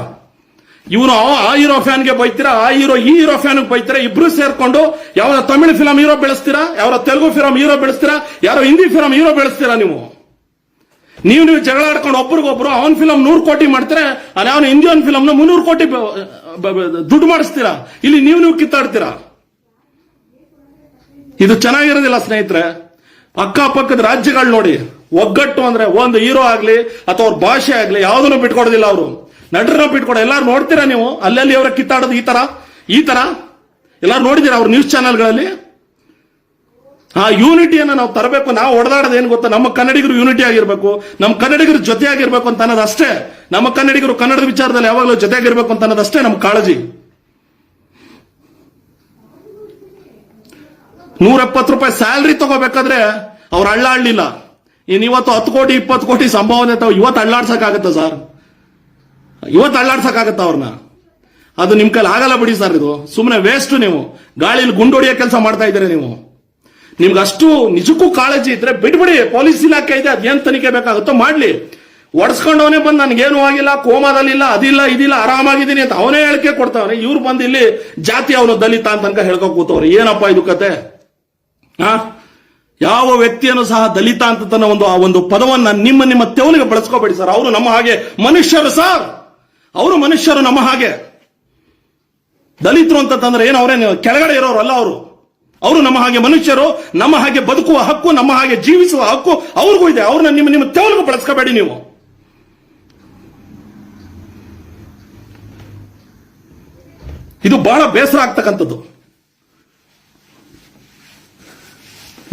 ಇವನು ಆ ಹೀರೋ ಫ್ಯಾನ್ಗೆ ಬೈತೀರಾ, ಆ ಹೀರೋ ಈ ಹೀರೋ ಫ್ಯಾನ್ ಬೈತೀರಾ. ಇಬ್ರು ಸೇರ್ಕೊಂಡು ಯಾವ ತಮಿಳು ಫಿಲಂ ಹೀರೋ ಬೆಳೆಸ್ತೀರಾ, ಯಾವ ತೆಲುಗು ಫಿಲಂ ಹೀರೋ ಬೆಳೆಸ್ತೀರಾ, ಯಾರೋ ಹಿಂದಿ ಫಿಲಂ ಹೀರೋ ಬೆಳೆಸ್ತೀರಾ. ನೀವು ಜಗಳ ಆಡ್ಕೊಂಡು ಒಬ್ರಿಗೊಬ್ರು ಅವನ್ ಫಿಲಂ 100 ಕೋಟಿ ಮಾಡ್ತಾರೆ, ಅಲ್ಲಿ ಅವನು ಇಂಡಿಯನ್ ಫಿಲಂನ 300 ಕೋಟಿ ದುಡ್ಡು ಮಾಡಿಸ್ತೀರಾ. ಇಲ್ಲಿ ನೀವು ಕಿತ್ತಾಡ್ತೀರಾ. ಇದು ಚೆನ್ನಾಗಿರೋದಿಲ್ಲ ಸ್ನೇಹಿತರೆ. ಅಕ್ಕಪಕ್ಕದ ರಾಜ್ಯಗಳು ನೋಡಿ, ಒಗ್ಗಟ್ಟು ಅಂದ್ರೆ ಒಂದು ಹೀರೋ ಆಗ್ಲಿ ಅಥವಾ ಅವ್ರ ಭಾಷೆ ಆಗ್ಲಿ ಯಾವುದನ್ನು ಬಿಟ್ಕೊಡೋದಿಲ್ಲ. ಅವರು ನಟರನ್ನ ಬಿಟ್ಕೊಡ. ಎಲ್ಲಾರು ನೋಡ್ತೀರಾ ನೀವು? ಅಲ್ಲಲ್ಲಿ ಅವರ ಕಿತ್ತಾಡೋದು ಈ ತರ ಎಲ್ಲಾರು ನೋಡಿದೀರಾ ಅವ್ರ ನ್ಯೂಸ್ ಚಾನೆಲ್ಗಳಲ್ಲಿ? ಆ ಯೂನಿಟಿಯನ್ನ ನಾವು ತರಬೇಕು. ನಾವು ಹೊಡೆದಾಡೋದು ಏನ್ ಗೊತ್ತಾ? ನಮ್ಮ ಕನ್ನಡಿಗರು ಯೂನಿಟಿ ಆಗಿರ್ಬೇಕು, ನಮ್ಮ ಕನ್ನಡಿಗರು ಜೊತೆಯಾಗಿರ್ಬೇಕು ಅಂತ ಅನ್ನೋದಷ್ಟೇ. ನಮ್ಮ ಕನ್ನಡಿಗರು ಕನ್ನಡದ ವಿಚಾರದಲ್ಲಿ ಯಾವಾಗಲೂ ಜೊತೆಯಾಗಿರ್ಬೇಕು ಅಂತ ಅನ್ನೋದಷ್ಟೇ ನಮ್ಮ ಕಾಳಜಿ. 170 ರೂಪಾಯಿ ಸ್ಯಾಲ್ರಿ ತಗೋಬೇಕಾದ್ರೆ ಅವ್ರು ಅಳ್ಳಾಡ್ಲಿಲ್ಲ. ಇವತ್ತು 10 ಕೋಟಿ 20 ಕೋಟಿ ಸಂಭಾವನೆ ಇವತ್ತು ಅಳ್ಳಾಡ್ಸಕ್ಕಾಗತ್ತ ಸರ್? ಇವತ್ತು ಅಳ್ಳಾಡ್ಸಕ್ಕಾಗತ್ತ ಅವ್ರನ್ನ? ಅದು ನಿಮ್ ಕೈಲಿ ಆಗಲ್ಲ ಬಿಡಿ ಸರ್. ಇದು ಸುಮ್ಮನೆ ವೇಸ್ಟ್. ನೀವು ಗಾಳಿಯಲ್ಲಿ ಗುಂಡೊಡಿಯೋ ಕೆಲಸ ಮಾಡ್ತಾ ಇದ್ದೀರಿ. ನಿಮ್ಗೆ ಅಷ್ಟು ನಿಜಕ್ಕೂ ಕಾಳಜಿ ಇದ್ರೆ ಬಿಟ್ಬಿಡಿ. ಪೊಲೀಸ್ ಇಲಾಖೆ ಇದೆ, ಅದೇನ್ ತನಿಖೆ ಬೇಕಾಗುತ್ತೋ ಮಾಡ್ಲಿ. ಒಡ್ಸ್ಕೊಂಡವನೇ ಬಂದು ನನ್ಗೇನು ಆಗಿಲ್ಲ, ಕೋಮಾದಲ್ಲಿಲ್ಲ, ಅದಿಲ್ಲ ಇದಿಲ್ಲ, ಆರಾಮಾಗಿದ್ದೀನಿ ಅಂತ ಅವನೇ ಹೇಳಿಕೆ ಕೊಡ್ತಾವನೆ. ಇವ್ರು ಬಂದು ಇಲ್ಲಿ ಜಾತಿ ಅವನು ದಲಿತ ಅಂತ ತನಕ ಹೇಳ್ಕೊ ಕೂತವ್ರೆ. ಏನಪ್ಪಾ ಇದು ಕತೆ? ಯಾವ ವ್ಯಕ್ತಿಯನ್ನು ಸಹ ದಲಿತ ಅಂತ ತನ್ನ ಒಂದು ಪದವನ್ನ ನಿಮ್ಮ ತೆವಲಿಗೆ ಬಳಸ್ಕೋಬೇಡಿ ಸರ್. ಅವರು ನಮ್ಮ ಹಾಗೆ ಮನುಷ್ಯರು ಸರ್. ಅವರು ಮನುಷ್ಯರು ನಮ್ಮ ಹಾಗೆ. ದಲಿತರು ಅಂತಂದ್ರೆ ಏನು ಅವರೇನು ಕೆಳಗಡೆ ಇರೋರಲ್ಲ. ಅವರು ನಮ್ಮ ಹಾಗೆ ಮನುಷ್ಯರು, ನಮ್ಮ ಹಾಗೆ ಬದುಕುವ ಹಕ್ಕು, ನಮ್ಮ ಹಾಗೆ ಜೀವಿಸುವ ಹಕ್ಕು ಅವ್ರಿಗೂ ಇದೆ. ಅವ್ರನ್ನ ನಿಮ್ಮ ತೆವಲಿಗೆ ಬಳಸ್ಕೋಬೇಡಿ ನೀವು. ಇದು ಬಹಳ ಬೇಸರ ಆಗ್ತಕ್ಕಂಥದ್ದು.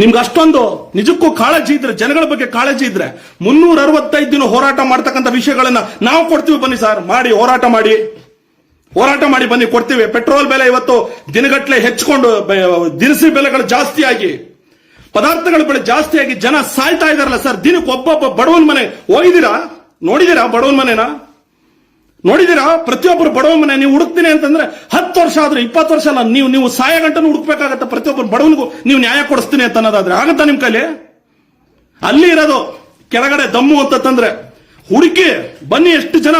ನಿಮ್ಗೆ ಅಷ್ಟೊಂದು ನಿಜಕ್ಕೂ ಕಾಳಜಿ ಇದ್ರೆ, ಜನಗಳ ಬಗ್ಗೆ ಕಾಳಜಿ ಇದ್ರೆ 365 ದಿನ ಹೋರಾಟ ಮಾಡ್ತಕ್ಕಂಥ ವಿಷಯಗಳನ್ನ ನಾವು ಕೊಡ್ತೀವಿ. ಬನ್ನಿ ಸರ್, ಮಾಡಿ ಹೋರಾಟ ಮಾಡಿ ಬನ್ನಿ, ಕೊಡ್ತೀವಿ. ಪೆಟ್ರೋಲ್ ಬೆಲೆ ಇವತ್ತು ದಿನಗಟ್ಟಲೆ ಹೆಚ್ಚಿಕೊಂಡು, ದಿನಸಿ ಬೆಲೆಗಳು ಜಾಸ್ತಿ ಆಗಿ, ಪದಾರ್ಥಗಳ ಬೆಲೆ ಜಾಸ್ತಿ ಆಗಿ ಜನ ಸಾಯ್ತಾ ಇದಾರಲ್ಲ ಸರ್. ದಿನಕ್ಕೆ ಒಬ್ಬೊಬ್ಬ ಬಡವನ ಮನೆ ಹೋಗಿದ್ದೀರಾ? ನೋಡಿದೀರಾ ಬಡವನ ಮನೆನ? ನೋಡಿದೀರಾ? ಪ್ರತಿಯೊಬ್ಬರು ಬಡವನ ಮನೆ ನೀವು ಹುಡುಕ್ತೀನಿ ಅಂತಂದ್ರೆ 10 ವರ್ಷ ಆದ್ರೆ 20 ವರ್ಷ ಅಲ್ಲ, ನೀವು ಸಾಯ ಗಂಟನ್ನು ಹುಡುಕ್ಬೇಕಾಗತ್ತೆ. ಪ್ರತಿಯೊಬ್ಬರು ಬಡವನಿಗೂ ನೀವು ನ್ಯಾಯ ಕೊಡಿಸ್ತೀನಿ ಅಂತ ಅನ್ನೋದಾದ್ರೆ ಆಗತ್ತಾ ನಿಮ್ ಕೈಲಿ? ಅಲ್ಲಿ ಇರೋದು ಕೆಳಗಡೆ ದಮ್ಮು ಅಂತಂದ್ರೆ ಹುಡುಕಿ ಬನ್ನಿ. ಎಷ್ಟು ಜನ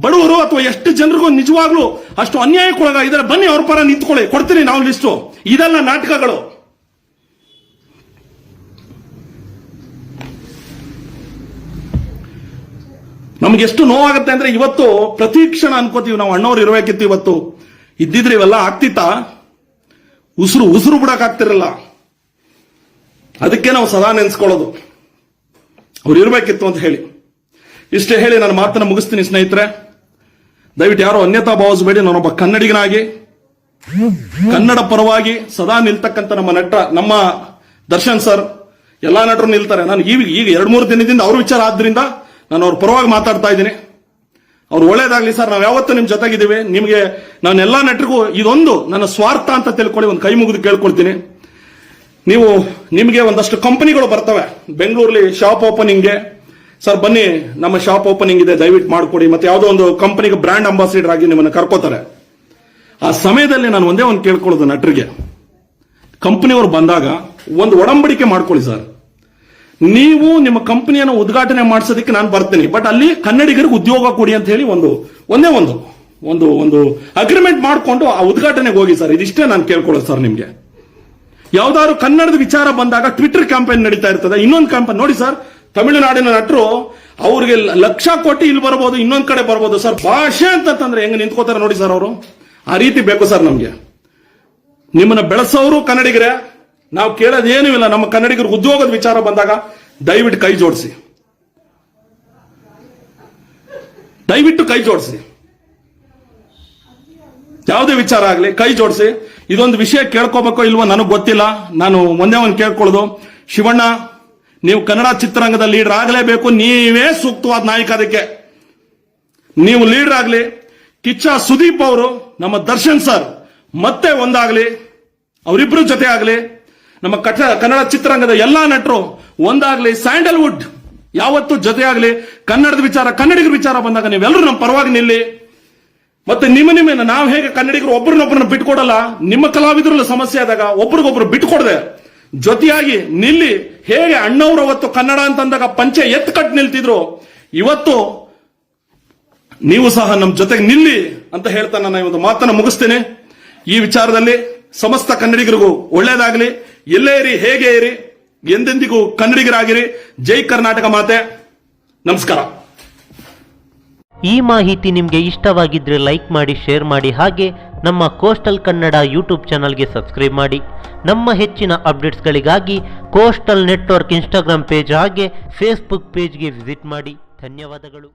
ಬಡವರು ಅಥವಾ ಎಷ್ಟು ಜನರಿಗೂ ನಿಜವಾಗ್ಲೂ ಅಷ್ಟು ಅನ್ಯಾಯಕ್ಕೊಳಗಾಗಿದ್ದಾರೆ, ಬನ್ನಿ ಅವ್ರ ಪರ ನಿಂತ್ಕೊಳ್ಳಿ, ಕೊಡ್ತೀನಿ ನಾವು ಲಿಸ್ಟು. ಇದೆಲ್ಲ ನಾಟಕಗಳು. ನಮ್ಗೆ ಎಷ್ಟು ನೋವಾಗುತ್ತೆ ಅಂದ್ರೆ, ಇವತ್ತು ಪ್ರತಿ ಕ್ಷಣ ಅನ್ಕೋತೀವಿ ನಾವು ಅಣ್ಣವ್ರು ಇರಬೇಕಿತ್ತು. ಇವತ್ತು ಇದ್ದಿದ್ರೆ ಇವೆಲ್ಲ ಆಗ್ತಿತ್ತ? ಉಸಿರು ಬಿಡಕ್ ಆಗ್ತಿರಲ್ಲ. ಅದಕ್ಕೆ ನಾವು ಸದಾ ನೆನ್ಸ್ಕೊಳ್ಳೋದು ಅವ್ರು ಇರಬೇಕಿತ್ತು ಅಂತ ಹೇಳಿ. ಇಷ್ಟೇ ಹೇಳಿ ನನ್ನ ಮಾತನ್ನ ಮುಗಿಸ್ತೀನಿ ಸ್ನೇಹಿತರೆ. ದಯವಿಟ್ಟು ಯಾರೋ ಅನ್ಯತಾ ಭಾವಿಸಬೇಡಿ. ನಾನೊಬ್ಬ ಕನ್ನಡಿಗನಾಗಿ ಕನ್ನಡ ಪರವಾಗಿ ಸದಾ ನಿಲ್ತಕ್ಕಂಥ ನಮ್ಮ ದರ್ಶನ್ ಸರ್, ಎಲ್ಲಾ ನಟರು ನಿಲ್ತಾರೆ. ನಾನು ಈಗ 2-3 ದಿನದಿಂದ ಅವ್ರ ವಿಚಾರ ಆದ್ರಿಂದ ನಾನು ಅವ್ರ ಪರವಾಗಿ ಮಾತಾಡ್ತಾ ಇದ್ದೀನಿ. ಅವ್ರು ಒಳ್ಳೇದಾಗ್ಲಿ ಸರ್, ನಾವು ಯಾವತ್ತೂ ನಿಮ್ ಜೊತೆಗಿದ್ದೀವಿ. ನಿಮ್ಗೆ ನಾನೆಲ್ಲಾ ನಟರಿಗೂ ಇದೊಂದು ನನ್ನ ಸ್ವಾರ್ಥ ಅಂತ ತಿಳ್ಕೊಳ್ಳಿ, ಒಂದು ಕೈ ಮುಗಿದು ಕೇಳ್ಕೊಳ್ತೀನಿ. ನಿಮಗೆ ಒಂದಷ್ಟು ಕಂಪನಿಗಳು ಬರ್ತವೆ ಬೆಂಗಳೂರಲ್ಲಿ ಶಾಪ್ ಓಪನಿಂಗ್ಗೆ. ಸರ್ ಬನ್ನಿ, ನಮ್ಮ ಶಾಪ್ ಓಪನಿಂಗ್ ಇದೆ, ದಯವಿಟ್ಟು ಮಾಡ್ಕೊಡಿ. ಮತ್ತೆ ಯಾವುದೋ ಒಂದು ಕಂಪನಿಗೆ ಬ್ರಾಂಡ್ ಅಂಬಾಸಿಡರ್ ಆಗಿ ನಿಮ್ಮನ್ನ ಕರ್ಕೋತಾರೆ. ಆ ಸಮಯದಲ್ಲಿ ನಾನು ಒಂದೇ ಒಂದು ಕೇಳ್ಕೊಳ್ಳೋದು ನಟರಿಗೆ, ಕಂಪನಿಯವರು ಬಂದಾಗ ಒಂದು ಒಡಂಬಡಿಕೆ ಮಾಡ್ಕೊಳ್ಳಿ ಸರ್. ನೀವು ನಿಮ್ಮ ಕಂಪನಿಯನ್ನು ಉದ್ಘಾಟನೆ ಮಾಡಿಸೋದಕ್ಕೆ ನಾನು ಬರ್ತೀನಿ, ಬಟ್ ಅಲ್ಲಿ ಕನ್ನಡಿಗರಿಗೆ ಉದ್ಯೋಗ ಕೊಡಿ ಅಂತ ಹೇಳಿ ಒಂದೇ ಒಂದು ಅಗ್ರಿಮೆಂಟ್ ಮಾಡಿಕೊಂಡು ಆ ಉದ್ಘಾಟನೆಗೆ ಹೋಗಿ ಸರ್. ಇದಿಷ್ಟೇ ನಾನು ಕೇಳ್ಕೊಳ್ಳೋದು ಸರ್ ನಿಮ್ಗೆ. ಯಾವ್ದಾದ್ರು ಕನ್ನಡದ ವಿಚಾರ ಬಂದಾಗ ಟ್ವಿಟರ್ ಕ್ಯಾಂಪೇನ್ ನಡೀತಾ ಇರ್ತದೆ, ಇನ್ನೊಂದು ಕ್ಯಾಂಪೇನ್ ನೋಡಿ ಸರ್. ತಮಿಳುನಾಡಿನ ನಟರು ಅವ್ರಿಗೆ ಲಕ್ಷ ಕೋಟಿ ಇಲ್ಲಿ ಬರಬಹುದು, ಇನ್ನೊಂದ್ ಕಡೆ ಬರಬಹುದು ಸರ್. ಭಾಷೆ ಅಂತಂದ್ರೆ ಹೆಂಗ್ ನಿಂತ್ಕೋತಾರೆ ನೋಡಿ ಸರ್ ಅವರು. ಆ ರೀತಿ ಬೇಕು ಸರ್ ನಮ್ಗೆ. ನಿಮ್ಮನ್ನ ಬೆಳೆಸೋರು ಕನ್ನಡಿಗರೇ. ನಾವು ಕೇಳೋದೇನೂ ಇಲ್ಲ. ನಮ್ಮ ಕನ್ನಡಿಗರು ಉದ್ಯೋಗದ ವಿಚಾರ ಬಂದಾಗ ದಯವಿಟ್ಟು ಕೈ ಜೋಡಿಸಿ, ಯಾವುದೇ ವಿಚಾರ ಆಗಲಿ ಕೈ ಜೋಡಿಸಿ. ಇದೊಂದು ವಿಷಯ ಕೇಳ್ಕೋಬೇಕೋ ಇಲ್ವೋ ನನಗೆ ಗೊತ್ತಿಲ್ಲ. ನಾನು ಒಂದೇ ಒಂದು ಕೇಳ್ಕೊಳ್ಳೋದು, ಶಿವಣ್ಣ ನೀವು ಕನ್ನಡ ಚಿತ್ರರಂಗದ ಲೀಡರ್ ಆಗಲೇಬೇಕು. ನೀವೇ ಸೂಕ್ತವಾದ ನಾಯಕ. ಅದಕ್ಕೆ ನೀವು ಲೀಡರ್ ಆಗಲಿ. ಕಿಚ್ಚ ಸುದೀಪ್ ಅವರು, ನಮ್ಮ ದರ್ಶನ್ ಸರ್ ಮತ್ತೆ ಒಂದಾಗ್ಲಿ, ಅವರಿಬ್ರು ಜೊತೆ ಆಗಲಿ. ನಮ್ಮ ಕನ್ನಡ ಚಿತ್ರರಂಗದ ಎಲ್ಲಾ ನಟರು ಒಂದಾಗ್ಲಿ. ಸ್ಯಾಂಡಲ್ವುಡ್ ಯಾವತ್ತೂ ಜೊತೆ ಆಗಲಿ. ಕನ್ನಡದ ವಿಚಾರ, ಕನ್ನಡಿಗರ ವಿಚಾರ ಬಂದಾಗ ನೀವೆಲ್ಲರೂ ನಮ್ಮ ಪರವಾಗಿ ನಿಲ್ಲಿ. ಮತ್ತೆ ನಿಮ್ಮ ನಾವು ಹೇಗೆ ಕನ್ನಡಿಗರು ಒಬ್ಬರನ್ನೊಬ್ಬರನ್ನ ಬಿಟ್ಕೊಡಲ್ಲ, ನಿಮ್ಮ ಕಲಾವಿದರಲ್ಲಿ ಸಮಸ್ಯೆ ಆದಾಗ ಒಬ್ರಿಗೊಬ್ರು ಬಿಟ್ಕೊಡದೆ ಜೊತೆಯಾಗಿ ನಿಲ್ಲಿ. ಹೇಗೆ ಅಣ್ಣವ್ರು ಅವತ್ತು ಕನ್ನಡ ಅಂತಂದಾಗ ಪಂಚೆ ಎತ್ಕಟ್ಟು ನಿಲ್ತಿದ್ರು, ಇವತ್ತು ನೀವು ಸಹ ನಮ್ಮ ಜೊತೆಗೆ ನಿಲ್ಲಿ ಅಂತ ಹೇಳ್ತಾ ನಾನು ಒಂದು ಮಾತನ್ನು ಮುಗಿಸ್ತೇನೆ. ಈ ವಿಚಾರದಲ್ಲಿ ಸಮಸ್ತ ಕನ್ನಡಿಗರಿಗೂ ಒಳ್ಳೇದಾಗಲಿ. ಎಲ್ಲೇ ಇರಿ, ಹೇಗೆ ಇರಿ, ಎಂದೆಂದಿಗೂ ಕನ್ನಡಿಗರಾಗಿರಿ. ಜೈ ಕರ್ನಾಟಕ ಮಾತೆ. ನಮಸ್ಕಾರ. ಈ ಮಾಹಿತಿ ನಿಮಗೆ ಇಷ್ಟವಾಗಿದ್ರೆ ಲೈಕ್ ಮಾಡಿ, ಶೇರ್ ಮಾಡಿ. ಹಾಗೆ ನಮ್ಮ ಕೋಸ್ಟಲ್ ಕನ್ನಡ ಯೂಟ್ಯೂಬ್ ಚಾನಲ್ಗೆ ಸಬ್ಸ್ಕ್ರೈಬ್ ಮಾಡಿ. ನಮ್ಮ ಹೆಚ್ಚಿನ ಅಪ್ಡೇಟ್ಸ್ಗಳಿಗಾಗಿ ಕೋಸ್ಟಲ್ ನೆಟ್ವರ್ಕ್ ಇನ್ಸ್ಟಾಗ್ರಾಮ್ ಪೇಜ್ ಹಾಗೆ ಫೇಸ್ಬುಕ್ ಪೇಜ್ಗೆ ವಿಸಿಟ್ ಮಾಡಿ. ಧನ್ಯವಾದಗಳು.